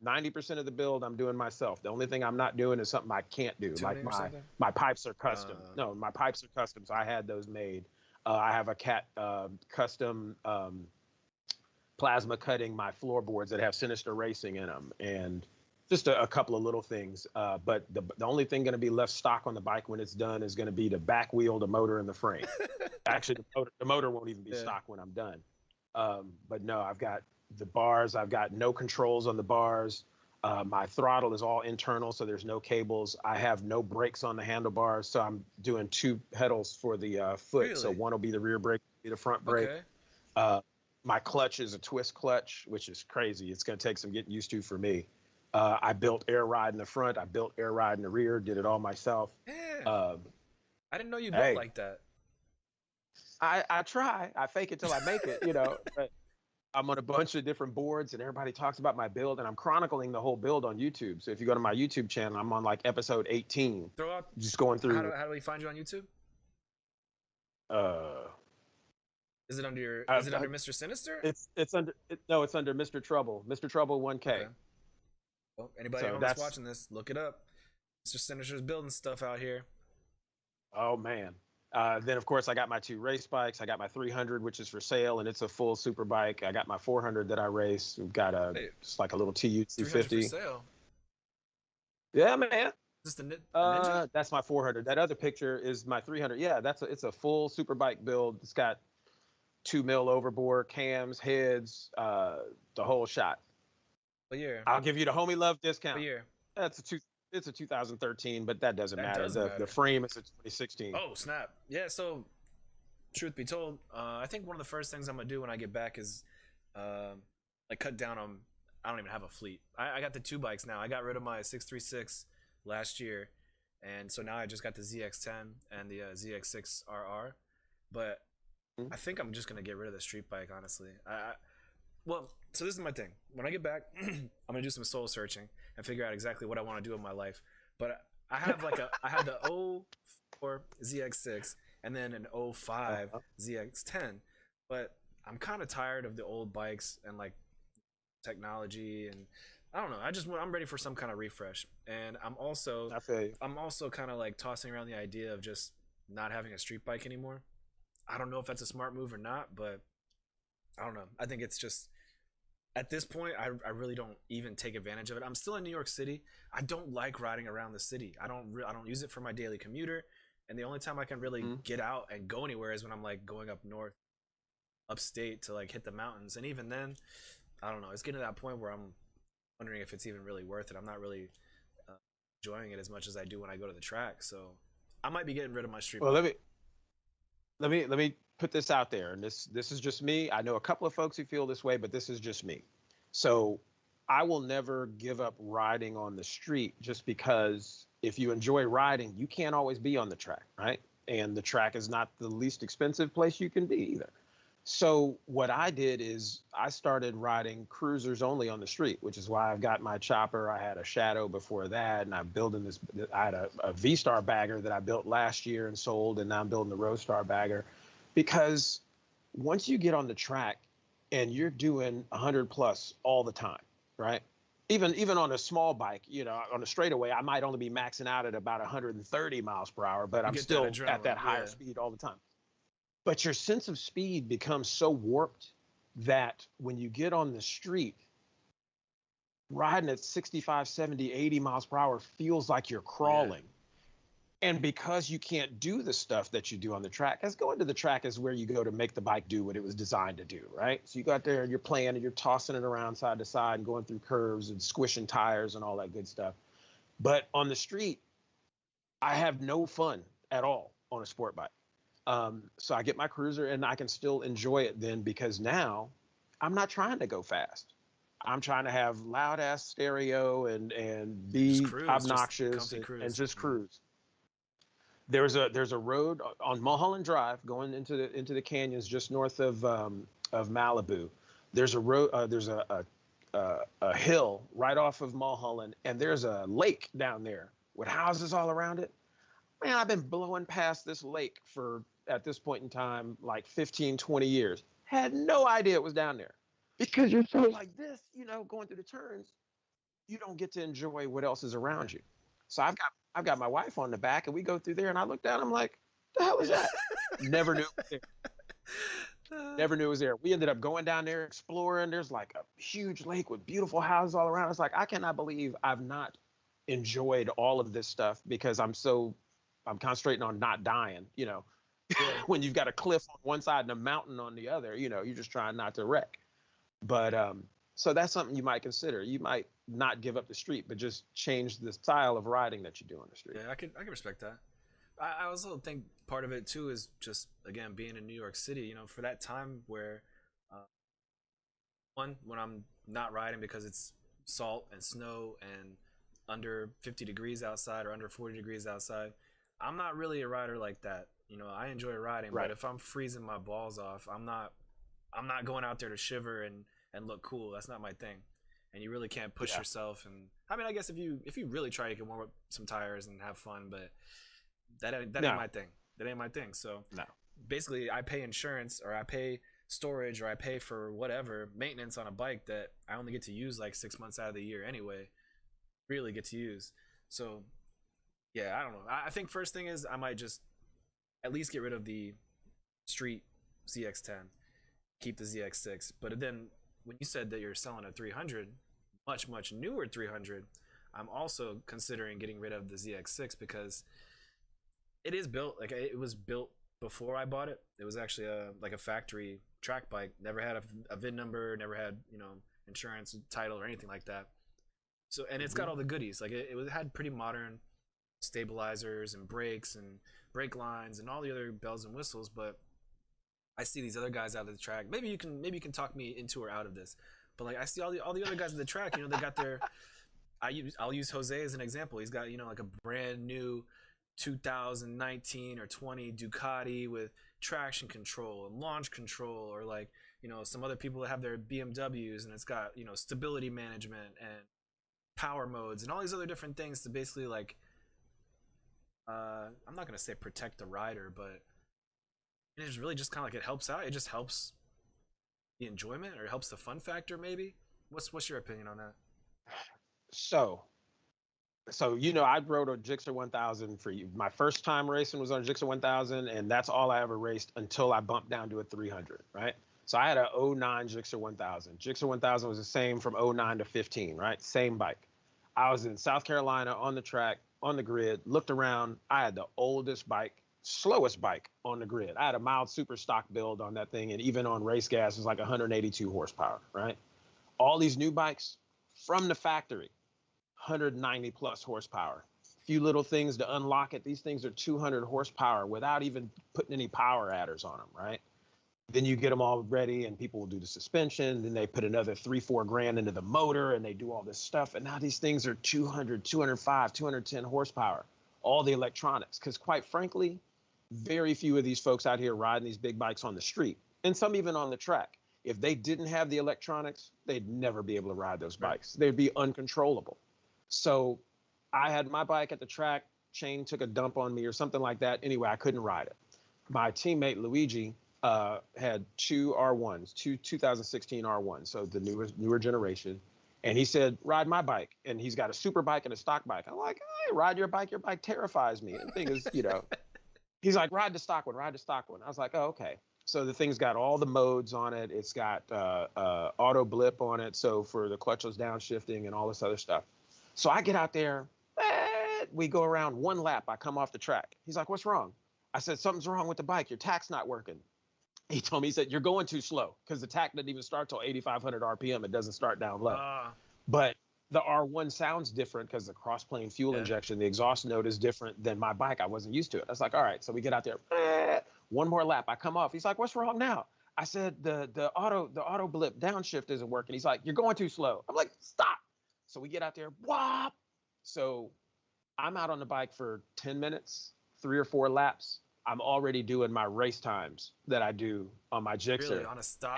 90% of the build I'm doing myself. The only thing I'm not doing is something I can't do. Like Tuning or something? my pipes are custom. No, my pipes are custom, so I had those made. I have a cat custom plasma cutting my floorboards that have Sinister Racing in them, and just a couple of little things. But the only thing going to be left stock on the bike when it's done is going to be the back wheel, the motor, and the frame. Actually, the motor won't even be stock when I'm done. But no, I've got the bars. I've got no controls on the bars. My throttle is all internal, so there's no cables. I have no brakes on the handlebars, so I'm doing 2 pedals for the foot. Really? So one will be the rear brake, be the front brake. Okay. My clutch is a twist clutch, which is crazy. It's going to take some getting used to for me. I built air ride in the front. I built air ride in the rear. Did it all myself. Yeah. I didn't know you built like that. I try. I fake it till I make it, you know. But I'm on a bunch of different boards, and everybody talks about my build, and I'm chronicling the whole build on YouTube. So if you go to my YouTube channel, I'm on like episode 18. Throw out. Just going through. How do we find you on YouTube? Is it under your? Is it under Mr. Sinister? It's under. It's under Mr. Trouble. Mr. Trouble 1K. Okay. Well, anybody that's watching this, look it up. Mr. Sinister's building stuff out here. Oh man. Then of course I got my 2 race bikes. I got my 300, which is for sale, and it's a full super bike. I got my 400 that I race. We've got just like a little TU 250. For sale. Yeah, man. Is this the Ninja? That's my 400. That other picture is my 300. Yeah, it's a full super bike build. It's got 2 mil overboard cams, heads, the whole shot. What year? I'll give you the homie love discount. What year? It's a 2013, but that doesn't matter. Doesn't matter. The frame is a 2016. Oh snap! Yeah. So, truth be told, I think one of the first things I'm gonna do when I get back is, like cut down on. I don't even have a fleet. I got the 2 bikes now. I got rid of my 636 last year, and so now I just got the ZX10 and the ZX6RR. But I think I'm just gonna get rid of the street bike, honestly. Well, So this is my thing. When I get back, I'm gonna do some soul searching and figure out exactly what I want to do in my life. But I have I have the '04 ZX6 and then an '05 ZX10. But I'm kind of tired of the old bikes and like technology, and I don't know. I'm ready for some kind of refresh. And I feel you. I'm also kind of like tossing around the idea of just not having a street bike anymore. I don't know if that's a smart move or not, but I don't know. I think it's just at this point, I really don't even take advantage of it. I'm still in New York City. I don't like riding around the city. I don't use it for my daily commuter, and the only time I can really get out and go anywhere is when I'm like going up north, upstate to like hit the mountains. And even then, I don't know. It's getting to that point where I'm wondering if it's even really worth it. I'm not really enjoying it as much as I do when I go to the track. So I might be getting rid of my street. Well, let me put this out there, and this is just me. I know a couple of folks who feel this way, but this is just me. So I will never give up riding on the street, just because if you enjoy riding, you can't always be on the track, right? And the track is not the least expensive place you can be either. So what I did is I started riding cruisers only on the street, which is why I've got my chopper. I had a Shadow before that, and I'm building this. I had a V-Star bagger that I built last year and sold, and now I'm building the Roadstar bagger, because once you get on the track and you're doing 100 plus all the time, right? Even on a small bike, you know, on a straightaway, I might only be maxing out at about 130 miles per hour, but I'm still at that higher speed all the time. But your sense of speed becomes so warped that when you get on the street, riding at 65, 70, 80 miles per hour feels like you're crawling. Yeah. And because you can't do the stuff that you do on the track, as going to the track is where you go to make the bike do what it was designed to do, right? So you go out there and you're playing and you're tossing it around side to side and going through curves and squishing tires and all that good stuff. But on the street, I have no fun at all on a sport bike. So I get my cruiser and I can still enjoy it then, because now I'm not trying to go fast. I'm trying to have loud ass stereo and be obnoxious and just cruise. There's a road on Mulholland Drive going into the canyons just north of Malibu. There's a road. There's a hill right off of Mulholland, and there's a lake down there with houses all around it. Man, I've been blowing past this lake for, at this point in time, like 15, 20 years. Had no idea it was down there, because you're so like this, you know, going through the turns, you don't get to enjoy what else is around you. So I've got my wife on the back, and we go through there, and I look down, I'm like, the hell is that? Never knew it was there. Never knew it was there. We ended up going down there, exploring. There's like a huge lake with beautiful houses all around. It's like, I cannot believe I've not enjoyed all of this stuff, because I'm concentrating on not dying, you know. When you've got a cliff on one side and a mountain on the other, you know, you're just trying not to wreck. But so that's something you might consider. You might not give up the street, but just change the style of riding that you do on the street. Yeah, I can respect that. I also think part of it too is just, again, being in New York City, you know, for that time where when I'm not riding because it's salt and snow and under 50 degrees outside or under 40 degrees outside, I'm not really a rider like that. You know, I enjoy riding, right, but if I'm freezing my balls off, I'm not going out there to shiver and look cool. That's not my thing. And you really can't push yourself. And I mean, I guess if you really try, you can warm up some tires and have fun, but that ain't my thing. That ain't my thing. So basically, I pay insurance, or I pay storage, or I pay for whatever maintenance on a bike that I only get to use like 6 months out of the year anyway. Really get to use. So yeah, I don't know. I think first thing is I might just at least get rid of the street ZX10, keep the ZX6. But then when you said that you're selling a 300, much newer 300, I'm also considering getting rid of the ZX6, because it is built, like it was built before I bought it. It was actually a factory track bike. Never had a VIN number, never had, you know, insurance, title, or anything like that. So, and it's got all the goodies. Like it had pretty modern stabilizers and brakes and brake lines and all the other bells and whistles. But I see these other guys out of the track. Maybe you can talk me into or out of this. But like I see all the other guys at the track. You know, they got their. I'll use Jose as an example. He's got, you know, like a brand new 2019 or 20 Ducati with traction control and launch control, or like you know, some other people that have their BMWs and it's got, you know, stability management and power modes and all these other different things to basically like I'm not gonna say protect the rider, but it's really just kind of like it helps out. It just helps the enjoyment or it helps the fun factor maybe. What's your opinion on that? So, you know, I rode a Gixxer 1000 for you. My first time racing was on a Gixxer 1000, and that's all I ever raced until I bumped down to a 300, right? So I had a '09 Gixxer 1000. Gixxer 1000 was the same from '09 to 15, right? Same bike. I was in South Carolina on the track, on the grid, looked around. I had the oldest bike, slowest bike on the grid. I had a mild super stock build on that thing, and even on race gas, it was like 182 horsepower, right? All these new bikes from the factory, 190 plus horsepower. Few little things to unlock it. These things are 200 horsepower without even putting any power adders on them, right? Then you get them all ready and people will do the suspension. Then they put another 3-4 grand into the motor and they do all this stuff. And now these things are 200, 205, 210 horsepower, all the electronics. Because quite frankly, very few of these folks out here riding these big bikes on the street and some even on the track. If they didn't have the electronics, they'd never be able to ride those bikes. They'd be uncontrollable. So I had my bike at the track, chain took a dump on me or something like that. Anyway, I couldn't ride it. My teammate Luigi had two R1s, two 2016 R1s, so the newer generation. And he said, ride my bike. And he's got a super bike and a stock bike. I'm like, hey, ride your bike. Your bike terrifies me. And the thing is, you know, he's like, ride the stock one, ride the stock one. I was like, oh, okay. So the thing's got all the modes on it. It's got auto blip on it. So for the clutchless downshifting and all this other stuff. So I get out there, we go around one lap. I come off the track. He's like, what's wrong? I said, something's wrong with the bike. Your tach's not working. He told me, he said, you're going too slow because the tach doesn't even start till 8,500 RPM. It doesn't start down low. But the R1 sounds different because the cross-plane fuel injection, the exhaust note is different than my bike. I wasn't used to it. I was like, all right. So we get out there, one more lap. I come off. He's like, what's wrong now? I said, the auto blip downshift isn't working. He's like, you're going too slow. I'm like, stop. So we get out there, whop. So I'm out on the bike for 10 minutes, 3 or 4 laps. I'm already doing my race times that I do on my Gixxer. Really, on a stock?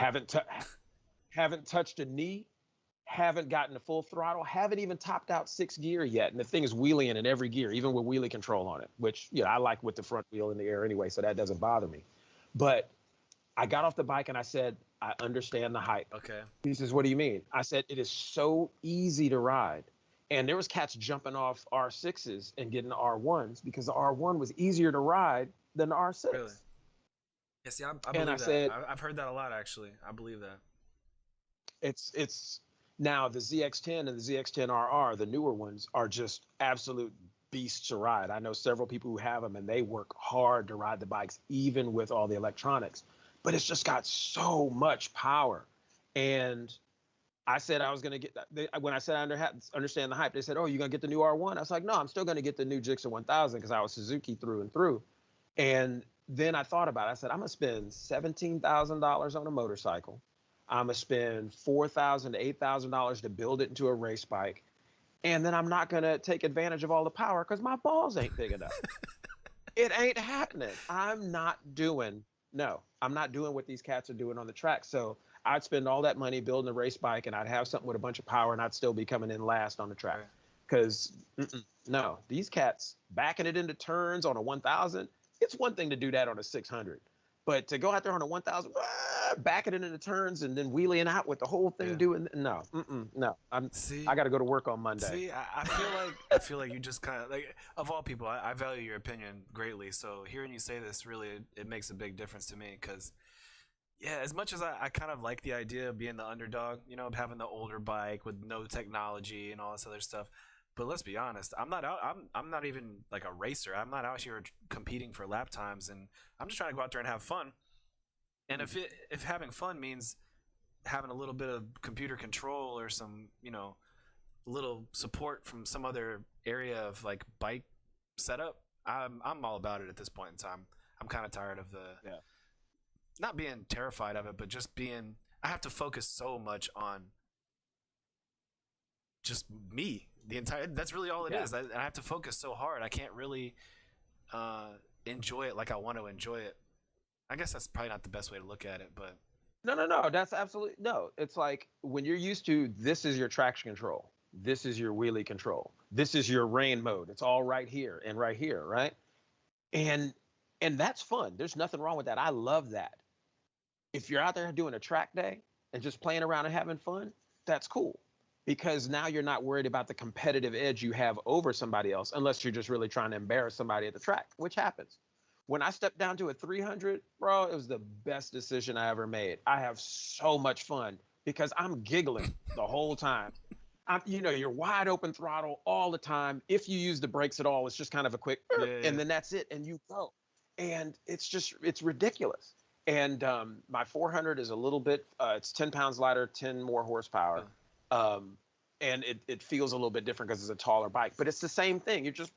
Haven't touched a knee, haven't gotten to full throttle, haven't even topped out 6th gear yet. And the thing is wheeling in every gear, even with wheelie control on it, which, you know, I like with the front wheel in the air anyway, so that doesn't bother me. But I got off the bike and I said, I understand the hype. Okay. He says, what do you mean? I said, it is so easy to ride. And there was cats jumping off R6s and getting R1s because the R1 was easier to ride than the R6. Really? Yeah, see, I believe that. Said, I've heard that a lot, actually. I believe that. It's now the ZX10 and the ZX10RR, the newer ones, are just absolute beasts to ride. I know several people who have them and they work hard to ride the bikes, even with all the electronics. But it's just got so much power. And I said I was going to get that. When I said I understand the hype, they said, oh, you're going to get the new R1? I was like, no, I'm still going to get the new Gixxer 1000 because I was Suzuki through and through. And then I thought about it. I said, I'm going to spend $17,000 on a motorcycle. I'm going to spend $4,000 to $8,000 to build it into a race bike. And then I'm not going to take advantage of all the power because my balls ain't big enough. It ain't happening. I'm not doing what these cats are doing on the track. So I'd spend all that money building a race bike and I'd have something with a bunch of power and I'd still be coming in last on the track. Because no, these cats backing it into turns on a 1000, it's one thing to do that on a 600. But to go out there on a 1000, backing it into turns and then wheeling out with the whole thing doing, no. I got to go to work on Monday. See, I feel like you just kind of, like, of all people, I value your opinion greatly. So hearing you say this, really, it makes a big difference to me because, yeah, as much as I kind of like the idea of being the underdog, you know, of having the older bike with no technology and all this other stuff. But let's be honest, I'm not even like a racer. I'm not out here competing for lap times, and I'm just trying to go out there and have fun. And if having fun means having a little bit of computer control or some, you know, little support from some other area of like bike setup, I'm all about it at this point in time. I'm kind of tired of not being terrified of it, but just being, I have to focus so much on just me. That's really all it is. I have to focus so hard. I can't really enjoy it like I want to enjoy it. I guess that's probably not the best way to look at it, but No. That's absolutely no. It's like when you're used to this is your traction control, this is your wheelie control, this is your rain mode. It's all right here and right here, right? And that's fun. There's nothing wrong with that. I love that. If you're out there doing a track day and just playing around and having fun, that's cool. Because now you're not worried about the competitive edge you have over somebody else, unless you're just really trying to embarrass somebody at the track, which happens. When I stepped down to a 300, bro, it was the best decision I ever made. I have so much fun because I'm giggling the whole time. You're wide open throttle all the time. If you use the brakes at all, it's just kind of a quick, Yeah. and then that's it, and you go. And it's ridiculous. And my 400 is a little bit, it's 10 pounds lighter, 10 more horsepower. And it feels a little bit different because it's a taller bike, but it's the same thing. You're just,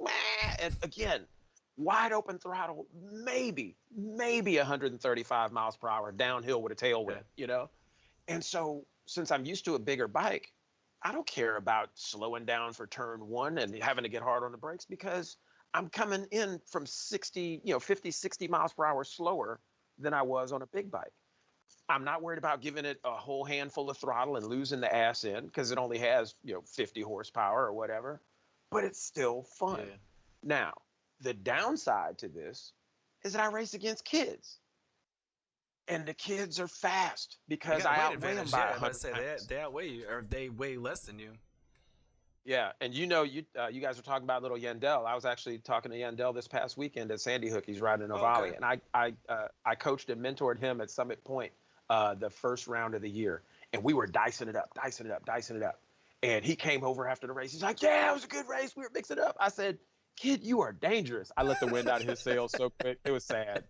and again, wide open throttle, maybe 135 miles per hour downhill with a tailwind, And so since I'm used to a bigger bike, I don't care about slowing down for turn one and having to get hard on the brakes because I'm coming in from 60, 50, 60 miles per hour slower than I was on a big bike. I'm not worried about giving it a whole handful of throttle and losing the ass in because it only has, 50 horsepower or whatever, but it's still fun. Yeah. Now, the downside to this is that I race against kids. And the kids are fast because I outweigh them by 100 times. They outweigh you, or they weigh less than you. Yeah, and you guys were talking about little Yandel. I was actually talking to Yandel this past weekend at Sandy Hook. He's riding an Ovale, and I coached and mentored him at Summit Point the first round of the year, and we were dicing it up. And he came over after the race. He's like, "Yeah, it was a good race. We were mixing it up." I said, "Kid, you are dangerous." I let the wind out of his sails so quick. It was sad.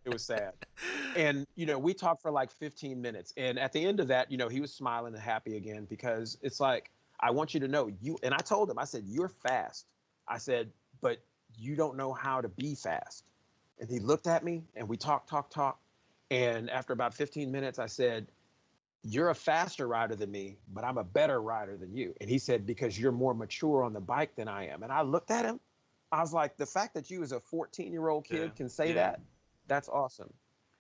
And, we talked for like 15 minutes. And at the end of that, he was smiling and happy again because it's like, I want you to know and I told him, I said, "You're fast." I said, "But you don't know how to be fast." And he looked at me and we talked. And after about 15 minutes, I said, "You're a faster rider than me, but I'm a better rider than you." And he said, "Because you're more mature on the bike than I am." And I looked at him. I was like, the fact that you as a 14-year-old kid can say that, that's awesome.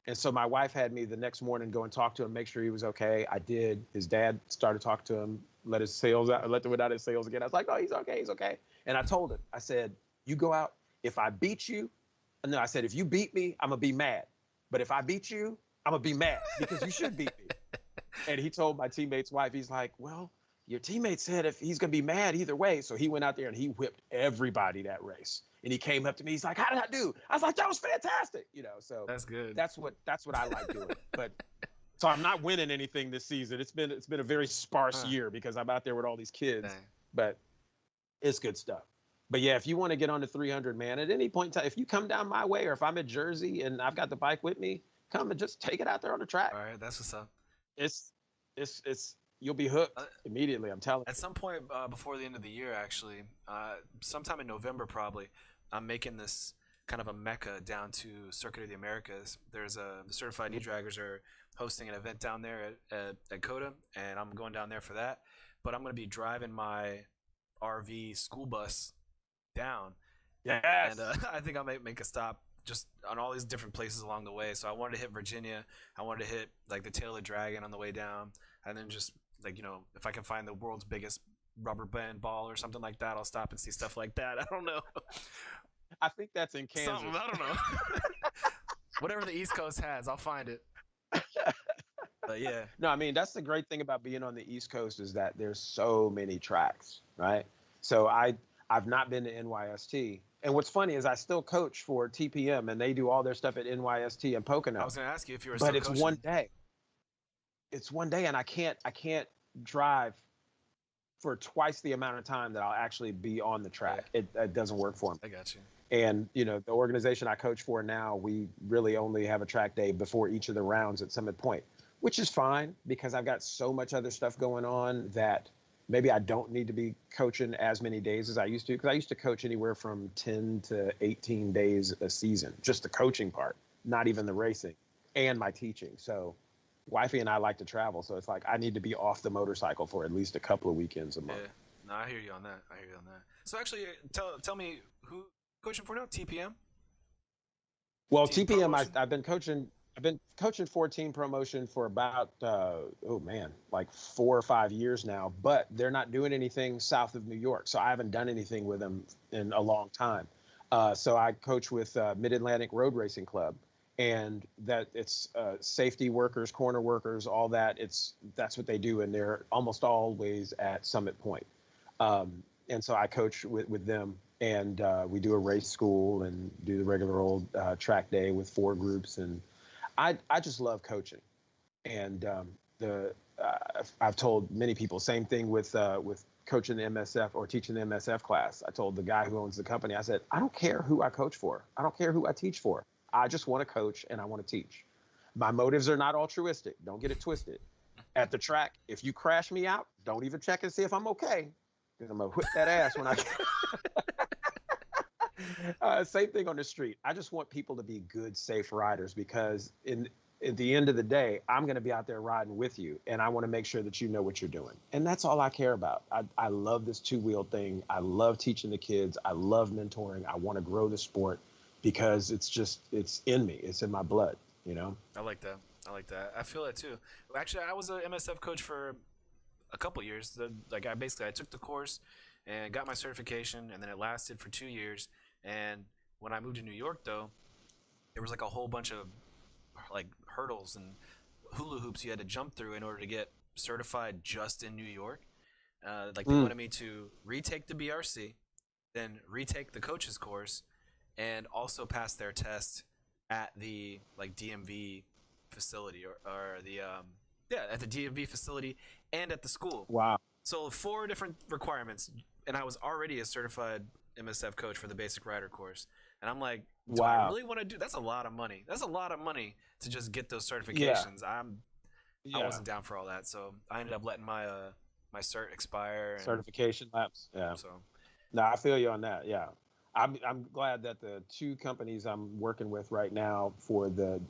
And so my wife had me the next morning go and talk to him, make sure he was okay. I did. His dad started talking to him, let the wind out of his sails again. I was like, "Oh, he's okay. And I told him, I said, "You go out. If I beat you," no, I said, "If you beat me, I'm going to be mad. But if I beat you, I'm going to be mad because you should beat me." And he told my teammate's wife, he's like, "Well, your teammate said if he's going to be mad either way." So he went out there and he whipped everybody that race. And he came up to me. He's like, "How did I do?" I was like, "That was fantastic." So That's good. That's what I like doing. But so I'm not winning anything this season. It's been a very sparse year because I'm out there with all these kids. Dang. But it's good stuff. But yeah, if you want to get on the 300, man, at any point in time, if you come down my way or if I'm at Jersey and I've got the bike with me, come and just take it out there on the track. All right, that's what's up. It's you'll be hooked immediately. I'm telling you. At some point before the end of the year, actually, sometime in November probably, I'm making this kind of a mecca down to Circuit of the Americas. There's the Certified Knee Draggers are hosting an event down there at COTA, and I'm going down there for that. But I'm going to be driving my RV school bus down. Yes. And I think I might make a stop just on all these different places along the way. So I wanted to hit Virginia. I wanted to hit like the Tail of Dragon on the way down, and then just like if I can find the world's biggest rubber band ball or something like that, I'll stop and see stuff like that. I don't know. I think that's in Kansas. Something, I don't know. Whatever the East Coast has, I'll find it. But yeah. No, I mean, that's the great thing about being on the East Coast is that there's so many tracks, right? So I've not been to NYST. And what's funny is I still coach for TPM and they do all their stuff at NYST and Pocono. I was going to ask you if you were still coaching. But it's one day. It's one day and I can't drive for twice the amount of time that I'll actually be on the track. Yeah. It doesn't work for me. I got you. And, the organization I coach for now, we really only have a track day before each of the rounds at Summit Point, which is fine because I've got so much other stuff going on that maybe I don't need to be coaching as many days as I used to, because I used to coach anywhere from 10 to 18 days a season, just the coaching part, not even the racing and my teaching. So wifey and I like to travel. So it's like I need to be off the motorcycle for at least a couple of weekends a month. Yeah. No, I hear you on that. So actually, tell me who coaching for now? TPM? Well, TPM, I've been coaching. I've been coaching 14 promotion for about like 4 or 5 years now, but they're not doing anything south of New York, so I haven't done anything with them in a long time. So I coach with Mid Atlantic Road Racing Club, and that it's safety workers, corner workers, all that. That's what they do, and they're almost always at Summit Point. And so I coach with them, and we do a race school and do the regular old track day with 4 groups, and I just love coaching, and I've told many people same thing with coaching the MSF or teaching the MSF class. I told the guy who owns the company, I said, I don't care who I coach for, I don't care who I teach for. I just want to coach and I want to teach. My motives are not altruistic. Don't get it twisted. At the track, if you crash me out, don't even check and see if I'm okay, because I'm gonna whip that ass when I same thing on the street. I just want people to be good, safe riders, because at the end of the day, I'm going to be out there riding with you, and I want to make sure that you know what you're doing. And that's all I care about. I love this two-wheel thing. I love teaching the kids. I love mentoring. I want to grow the sport because it's in me. It's in my blood, you know? I like that. I feel that too. Actually, I was a MSF coach for a couple years. I took the course and got my certification, and then it lasted for 2 years. And when I moved to New York, though, there was like a whole bunch of like hurdles and hula hoops you had to jump through in order to get certified just in New York. They wanted me to retake the BRC, then retake the coach's course, and also pass their test at the like DMV facility or at the DMV facility and at the school. Wow. So 4 different requirements, and I was already a certified MSF coach for the basic rider course. And I'm like, do I really want to do? That's a lot of money. That's a lot of money to just get those certifications. I wasn't down for all that, so I ended up letting my my cert expire. Certification lapse. Yeah. So, no, I feel you on that. Yeah. I'm glad that the 2 companies I'm working with right now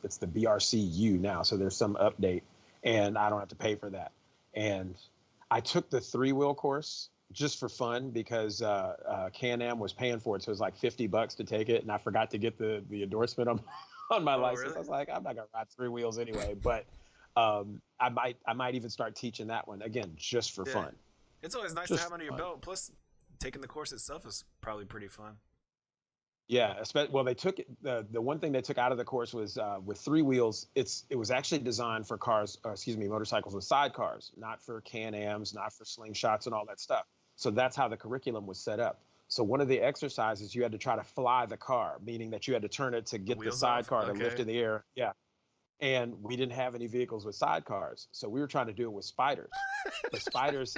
it's the BRCU now. So there's some update, and I don't have to pay for that. And I took the 3-wheel course just for fun because Can-Am was paying for it. So it was like $50 to take it. And I forgot to get the endorsement on my license. Really? I was like, I'm not going to ride 3 wheels anyway. But I might even start teaching that one again, just for fun. It's always nice to have under your belt. Plus, taking the course itself is probably pretty fun. Yeah, well, they took the one thing they took out of the course was with 3 wheels. It was actually designed for motorcycles with sidecars, not for Can-Ams, not for slingshots and all that stuff. So that's how the curriculum was set up. So one of the exercises, you had to try to fly the car, meaning that you had to turn it to get the sidecar to lift in the air. Yeah. And we didn't have any vehicles with sidecars, so we were trying to do it with spiders. The spiders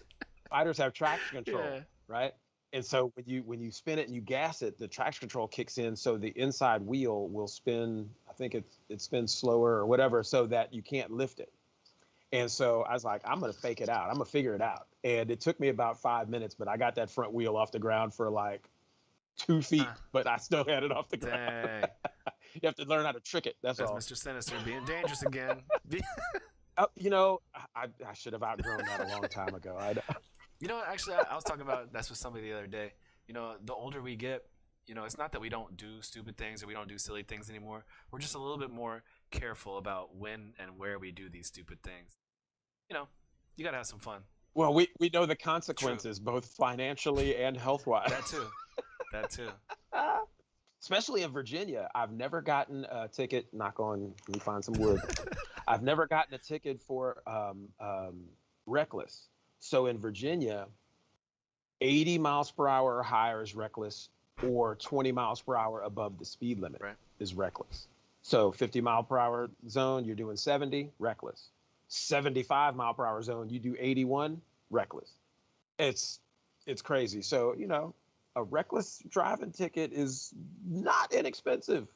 have traction control, right? And so when you spin it and you gas it, the traction control kicks in, so the inside wheel will spin. I think it spins slower or whatever, so that you can't lift it. And so I was like, I'm gonna fake it out. I'm gonna figure it out. And it took me about 5 minutes, but I got that front wheel off the ground for like 2 feet, but I still had it off the ground. You have to learn how to trick it. That's all. Mr. Sinister being dangerous again. I should have outgrown that a long time ago. Actually, I was talking about this with somebody the other day. The older we get, it's not that we don't do stupid things or we don't do silly things anymore. We're just a little bit more careful about when and where we do these stupid things. You gotta have some fun. Well, we know the consequences, both financially and health-wise. That too. Especially in Virginia, I've never gotten a ticket. Knock on, let me find some wood. I've never gotten a ticket for reckless. So in Virginia, 80 miles per hour or higher is reckless, or 20 miles per hour above the speed limit is reckless. So 50 mile per hour zone, you're doing 70, reckless. 75 mile per hour zone, you do 81, reckless. It's crazy. So, a reckless driving ticket is not inexpensive.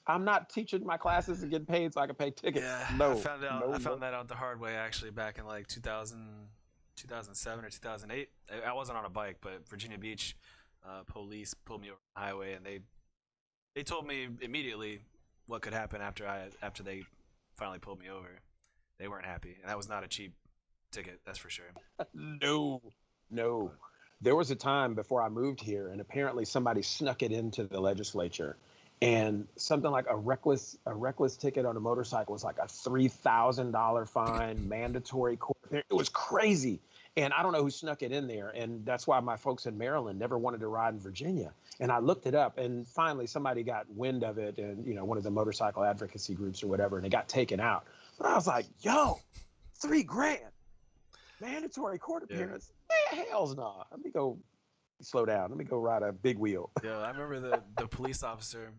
I'm not teaching my classes and getting paid so I can pay tickets. Yeah, no. I found that out the hard way, actually, back in like 2007 or 2008. I wasn't on a bike, but Virginia Beach police pulled me over the highway, and they told me immediately what could happen after they finally pulled me over. They weren't happy, and that was not a cheap ticket, that's for sure. No. There was a time before I moved here, and apparently somebody snuck it into the legislature, and something like a reckless ticket on a motorcycle was like a $3,000 fine, mandatory court. It was crazy. And I don't know who snuck it in there. And that's why my folks in Maryland never wanted to ride in Virginia. And I looked it up, and finally somebody got wind of it, and one of the motorcycle advocacy groups or whatever, and it got taken out. But I was like, yo, $3,000 mandatory court appearance. Man, hell's no. Let me go slow down. Let me go ride a big wheel. Yeah, I remember the police officer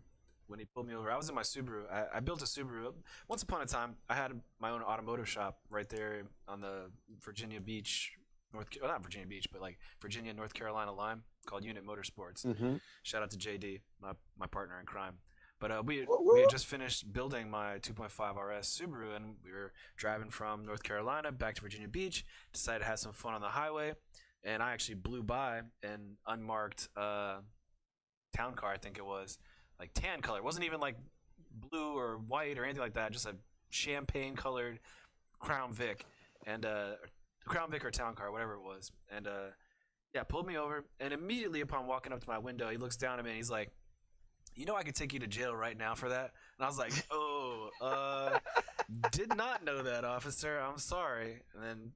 when he pulled me over. I was in my Subaru. I built a Subaru. Once upon a time, I had my own automotive shop right there on the Virginia Beach, not Virginia Beach, but like Virginia, North Carolina line, called Unit Motorsports. Mm-hmm. Shout out to JD, my partner in crime. But we had just finished building my 2.5 RS Subaru, and we were driving from North Carolina back to Virginia Beach. Decided to have some fun on the highway, and I actually blew by an unmarked town car. I think it was like tan color. It wasn't even like blue or white or anything like that. Just a champagne colored Crown Vic, and Crown Vic or town car, whatever it was. And yeah, pulled me over, and immediately upon walking up to my window, he looks down at me and he's like, I could take you to jail right now for that. And I was like, did not know that, officer. I'm sorry. And then,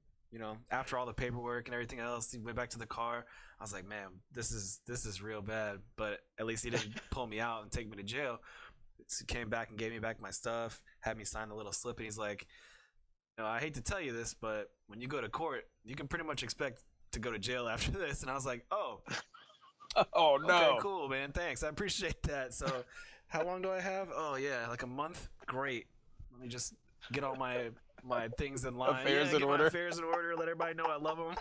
after all the paperwork and everything else, he went back to the car. I was like, man, this is real bad. But at least he didn't pull me out and take me to jail. So he came back and gave me back my stuff, had me sign the little slip, and he's like, I hate to tell you this, but when you go to court, you can pretty much expect to go to jail after this. And I was like, oh. Oh no. Okay, cool, man. Thanks. I appreciate that. So, how long do I have? Oh yeah, like a month. Great. Let me just get all my things in line. Affairs in order. My affairs in order. Let everybody know I love them.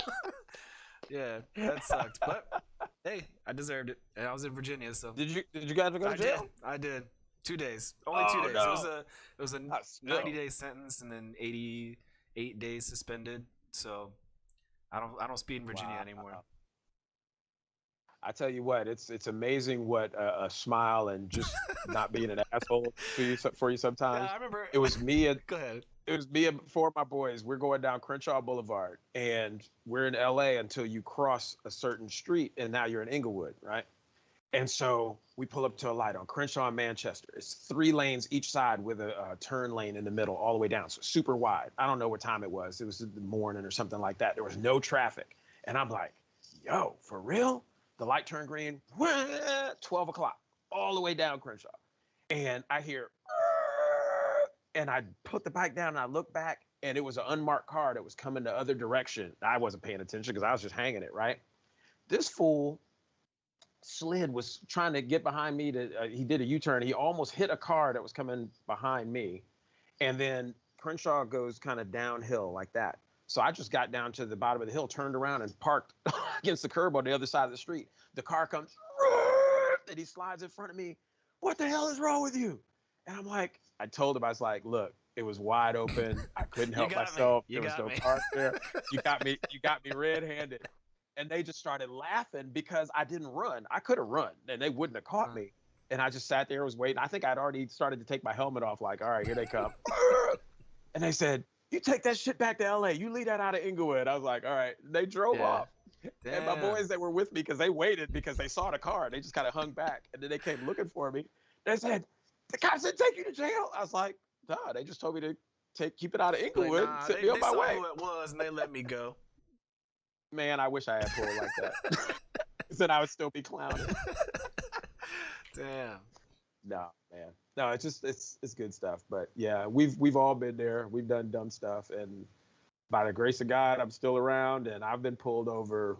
Yeah, that sucked. But hey, I deserved it, and I was in Virginia. So did you guys go to jail? I did. 2 days. Only 2 days. No. It was a 90-day sentence and then 88 days suspended. So I don't speed in Virginia anymore. I tell you what, it's amazing what a smile and just not being an asshole for you sometimes. Yeah, I remember. It was me and Go ahead. It was me and 4 of my boys. We're going down Crenshaw Boulevard, and we're in LA until you cross a certain street, and now you're in Inglewood, right? And so we pull up to a light on Crenshaw and Manchester. It's 3 lanes each side with a turn lane in the middle all the way down, so super wide. I don't know what time it was. It was the morning or something like that. There was no traffic, and I'm like, yo, for real? The light turned green, 12 o'clock, all the way down Crenshaw. And I hear, and I put the bike down and I look back, and it was an unmarked car that was coming the other direction. I wasn't paying attention because I was just hanging it, right? This fool was trying to get behind me. He did a U-turn. He almost hit a car that was coming behind me. And then Crenshaw goes kind of downhill like that. So I just got down to the bottom of the hill, turned around, and parked against the curb on the other side of the street. The car comes, and he slides in front of me. What the hell is wrong with you? And I'm like, I told him, I was like, look, it was wide open. I couldn't help myself. There was no car there. You got me red-handed. And they just started laughing because I didn't run. I could have run, and they wouldn't have caught me. And I just sat there, was waiting. I think I'd already started to take my helmet off, like, all right, here they come. And they said, you take that shit back to LA. You leave that out of Inglewood. I was like, all right. They drove off. Damn. And my boys that were with me, because they waited because they saw the car. They just kind of hung back. And then they came looking for me. They said, the cops didn't take you to jail. I was like, nah, they just told me to keep it out of Inglewood. Like, send me on my way. They saw who it was, and they let me go. Man, I wish I had pulled like that. Then I would still be clowning. Damn. No, man. No, it's just it's good stuff. But yeah, we've all been there. We've done dumb stuff, and by the grace of God, I'm still around. And I've been pulled over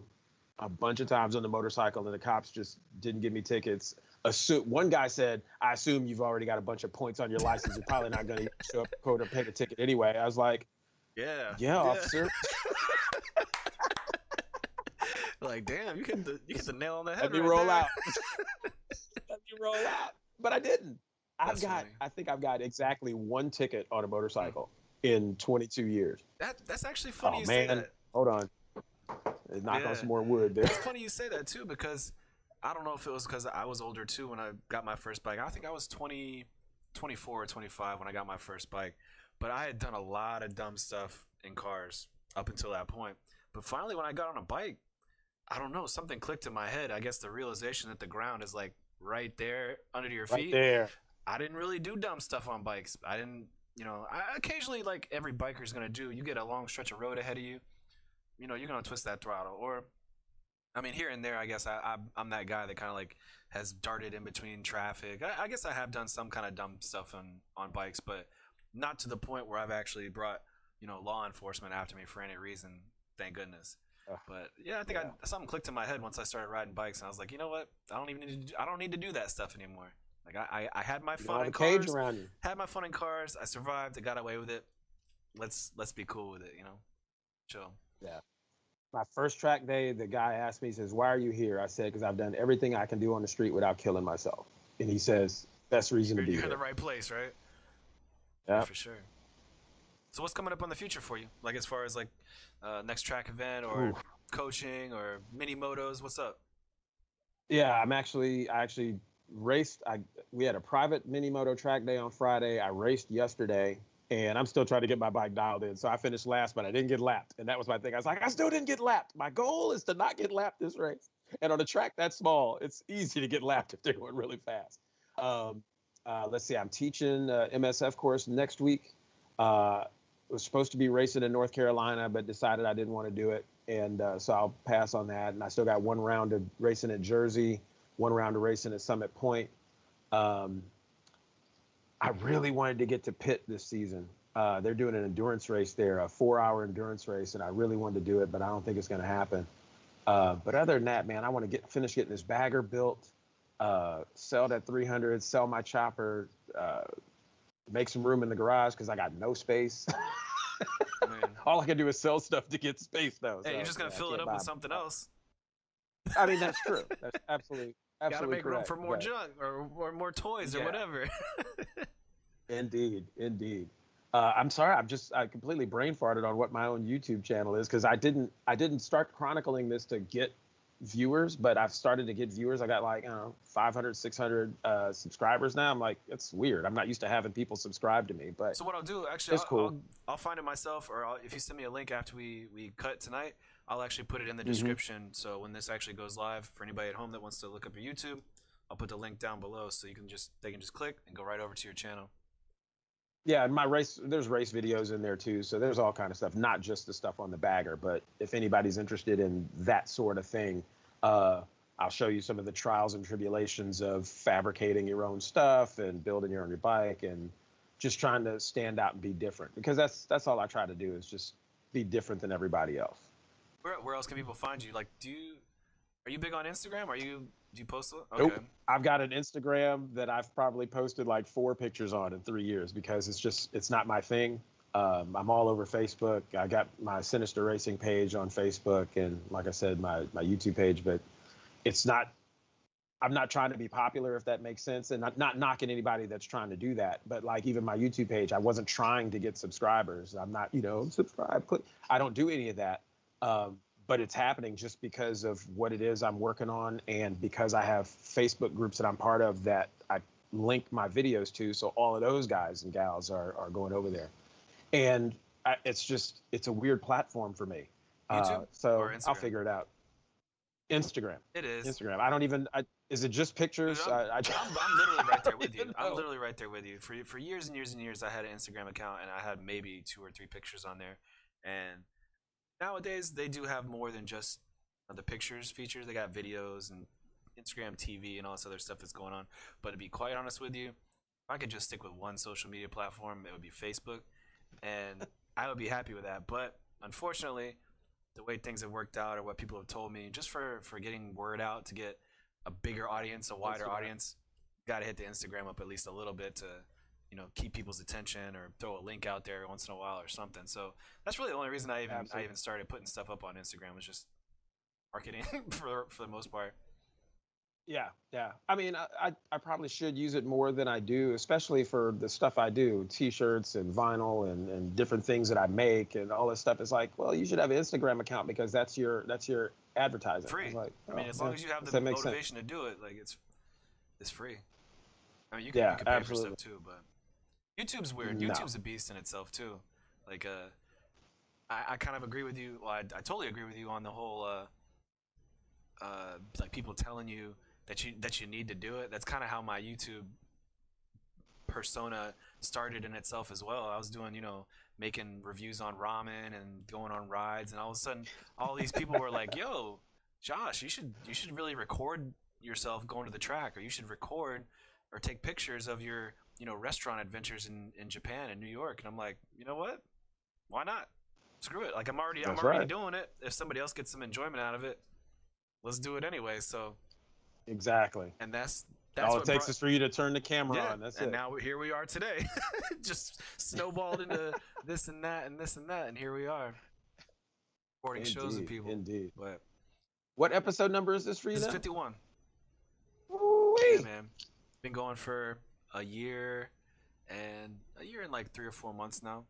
a bunch of times on the motorcycle, and the cops just didn't give me tickets. One guy said, "I assume you've already got a bunch of points on your license. You're probably not going to show up to court or pay the ticket anyway." I was like, "Yeah, officer." Like, damn, you hit the nail on the head. Let me roll out. Let me roll out. But I didn't. I think I've got exactly 1 ticket on a motorcycle in 22 years. That's actually funny. Oh, you say that. Hold on. Knock on some more wood there. It's funny you say that too, because I don't know if it was because I was older too when I got my first bike. I think I was 24 or 25 when I got my first bike. But I had done a lot of dumb stuff in cars up until that point. But finally, when I got on a bike, I don't know, something clicked in my head. I guess the realization that the ground is like right there under your Right feet. there. I didn't really do dumb stuff on bikes. I didn't, I occasionally, like every biker's gonna do. You get a long stretch of road ahead of you, you're gonna twist that throttle. Or, I mean, here and there, I guess I'm that guy that kind of like has darted in between traffic. I guess I have done some kind of dumb stuff on bikes, but not to the point where I've actually brought law enforcement after me for any reason. Thank goodness. But yeah, I think something clicked in my head once I started riding bikes, and I was like, you know what? I don't need to do that stuff anymore. Like I had my fun in cars. Cage around you. Had my fun in cars. I survived. I got away with it. Let's be cool with it. Chill. Yeah. My first track day, the guy asked me, he says, "Why are you here?" I said, "Because I've done everything I can do on the street without killing myself." And he says, "Best reason to be You're here." in the right place, right? Yeah, for sure. So what's coming up on the future for you? Like as far as like next track event or coaching or mini motos, what's up? Yeah, I actually raced. We had a private mini moto track day on Friday. I raced yesterday, and I'm still trying to get my bike dialed in. So I finished last, but I didn't get lapped, and that was my thing. I was like, I still didn't get lapped. My goal is to not get lapped this race. And on a track that small, it's easy to get lapped if they're going really fast. Let's see, I'm teaching MSF course next week. Was supposed to be racing in North Carolina, but decided I didn't want to do it. And so I'll pass on that. And I still got one round of racing at Jersey, one round of racing at Summit Point. I really wanted to get to Pitt this season. They're doing an endurance race there, a 4-hour endurance race, and I really wanted to do it, but I don't think it's going to happen. But other than that, man, I want to finish getting this bagger built, sell that 300, sell my chopper, make some room in the garage because I got no space. All I can do is sell stuff to get space, though. Hey, so, you're just gonna fill it up with something else. I mean, that's true. That's absolutely Gotta make room correct, for more but- junk or more toys or whatever. Indeed. I'm sorry. I completely brain farted on what my own YouTube channel is because I didn't start chronicling this to get viewers, but I've started to get viewers. I got like 500, 600 subscribers now. I'm like, it's weird. I'm not used to having people subscribe to me. But so what I'll do, actually, cool. I'll find it myself, or if you send me a link after we cut tonight, I'll actually put it in the description. So when this actually goes live, for anybody at home that wants to look up your YouTube, I'll put the link down below so they can just click and go right over to your channel. Yeah, and there's race videos in there too. So there's all kind of stuff, not just the stuff on the bagger. But if anybody's interested in that sort of thing, I'll show you some of the trials and tribulations of fabricating your own stuff and building your own bike and just trying to stand out and be different. Because that's all I try to do is just be different than everybody else. Where else can people find you? Like, are you big on Instagram? Do you post? Okay. Nope. I've got an Instagram that I've probably posted like 4 pictures on in 3 years because it's not my thing. I'm all over Facebook. I got my Sinister Racing page on Facebook and, like I said, my YouTube page, but I'm not trying to be popular, if that makes sense, and not knocking anybody that's trying to do that. But like even my YouTube page, I wasn't trying to get subscribers. I'm not, subscribe, click. I don't do any of that. But it's happening just because of what it is I'm working on and because I have Facebook groups that I'm part of that I link my videos to. So all of those guys and gals are going over there. And it's a weird platform for me. YouTube so or Instagram? I'll figure it out. Instagram. It is. Instagram. I don't even, is it just pictures? Dude, I'm literally right there with you. I'm know. literally right there with you. For years and years and years, I had an Instagram account and I had maybe 2 or 3 pictures on there. And nowadays, they do have more than just the pictures features. They got videos and Instagram TV and all this other stuff that's going on. But to be quite honest with you, if I could just stick with one social media platform, it would be Facebook. And I would be happy with that. But unfortunately, the way things have worked out or what people have told me, just for getting word out to get a bigger audience, a wider audience, got to hit the Instagram up at least a little bit to keep people's attention or throw a link out there once in a while or something. So that's really the only reason I even started putting stuff up on Instagram, was just marketing for the most part. Yeah. I mean, I probably should use it more than I do, especially for the stuff I do, T-shirts and vinyl and different things that I make and all this stuff. It's like, well, you should have an Instagram account because that's your advertising. Free. Like, I mean, as long as you have the motivation to do it, like it's free. I mean, you can pay for stuff too, but YouTube's weird. No. YouTube's a beast in itself too. Like, I kind of agree with you. Well, I totally agree with you on the whole, like people telling you that you need to do it. That's kind of how my YouTube persona started in itself as well. I was doing, making reviews on ramen and going on rides, and all of a sudden all these people were like, yo, Josh, you should really record yourself going to the track, or you should record or take pictures of your restaurant adventures in Japan and New York. And I'm like, you know what, why not? Screw it. Like I'm already doing it. If somebody else gets some enjoyment out of it, let's do it anyway. So exactly. And that's all what it takes is for you to turn the camera on. That's and it. now here we are today. Just snowballed into this and that and this and that, and here we are. Recording shows with people. Indeed. But what episode number is this for you this now? is 51. Ooh-wee. Yeah, man. Been going for a year and like 3 or 4 months now.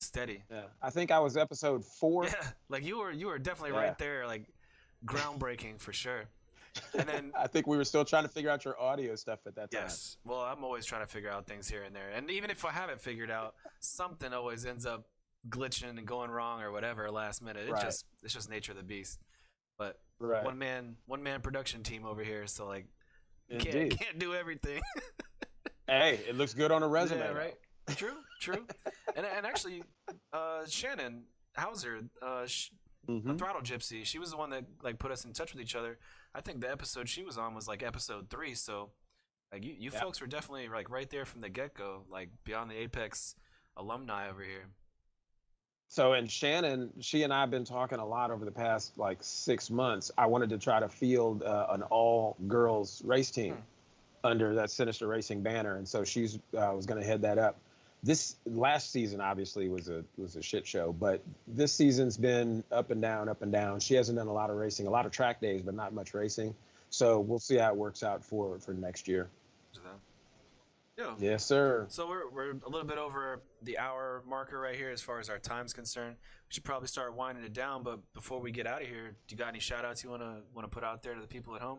Steady. Yeah. I think I was episode 4. Yeah, like you were definitely right there, like groundbreaking for sure. And then I think we were still trying to figure out your audio stuff at that time. yes, well, I'm always trying to figure out things here and there, and even if I haven't figured out, something always ends up glitching and going wrong or whatever last minute. It's just nature of the beast. But one man production team over here, so like can't do everything. Hey, it looks good on a resume. Yeah, right. True. And actually, Shannon Hauser, a Throttle Gypsy, she was the one that like put us in touch with each other. I think the episode she was on was like episode 3. So like you folks were definitely like right there from the get go, like Beyond the Apex alumni over here. So, and Shannon, she and I have been talking a lot over the past like 6 months. I wanted to try to field an all girls race team under that Sinister Racing banner, and so she's was going to head that up. This last season obviously was a shit show, but this season's been up and down, up and down. She hasn't done a lot of racing, a lot of track days, but not much racing. So we'll see how it works out for next year. Yeah. Yes, sir. So we're a little bit over the hour marker right here as far as our time's concerned. We should probably start winding it down, but before we get out of here, do you got any shout outs you want to put out there to the people at home?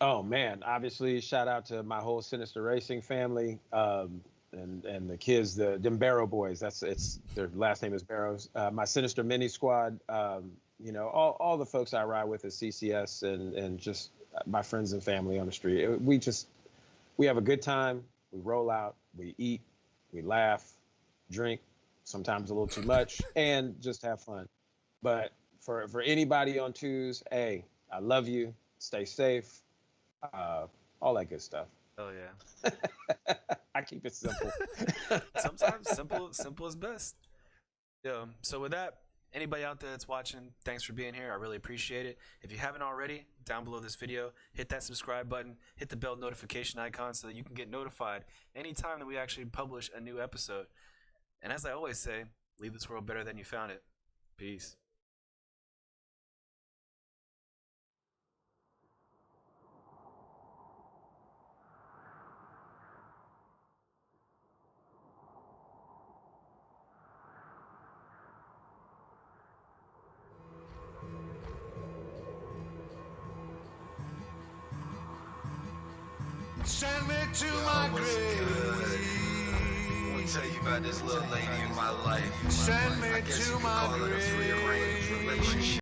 Oh man, obviously shout out to my whole Sinister Racing family. And the kids, them Barrow boys. Their last name is Barrows. My Sinister Mini Squad. All the folks I ride with at CCS and just my friends and family on the street. We have a good time. We roll out. We eat. We laugh, drink. Sometimes a little too much, and just have fun. But for anybody on twos, hey, I love you. Stay safe. All that good stuff. Oh yeah. I keep it simple. Sometimes simple is best. Yeah. So with that, anybody out there that's watching, thanks for being here. I really appreciate it. If you haven't already, down below this video, hit that subscribe button, hit the bell notification icon so that you can get notified anytime that we actually publish a new episode. And as I always say, leave this world better than you found it. Peace. Send me to my grave. I want to tell you about this little lady in my life. Send me I guess to you could my call it a free arranged grave. relationship.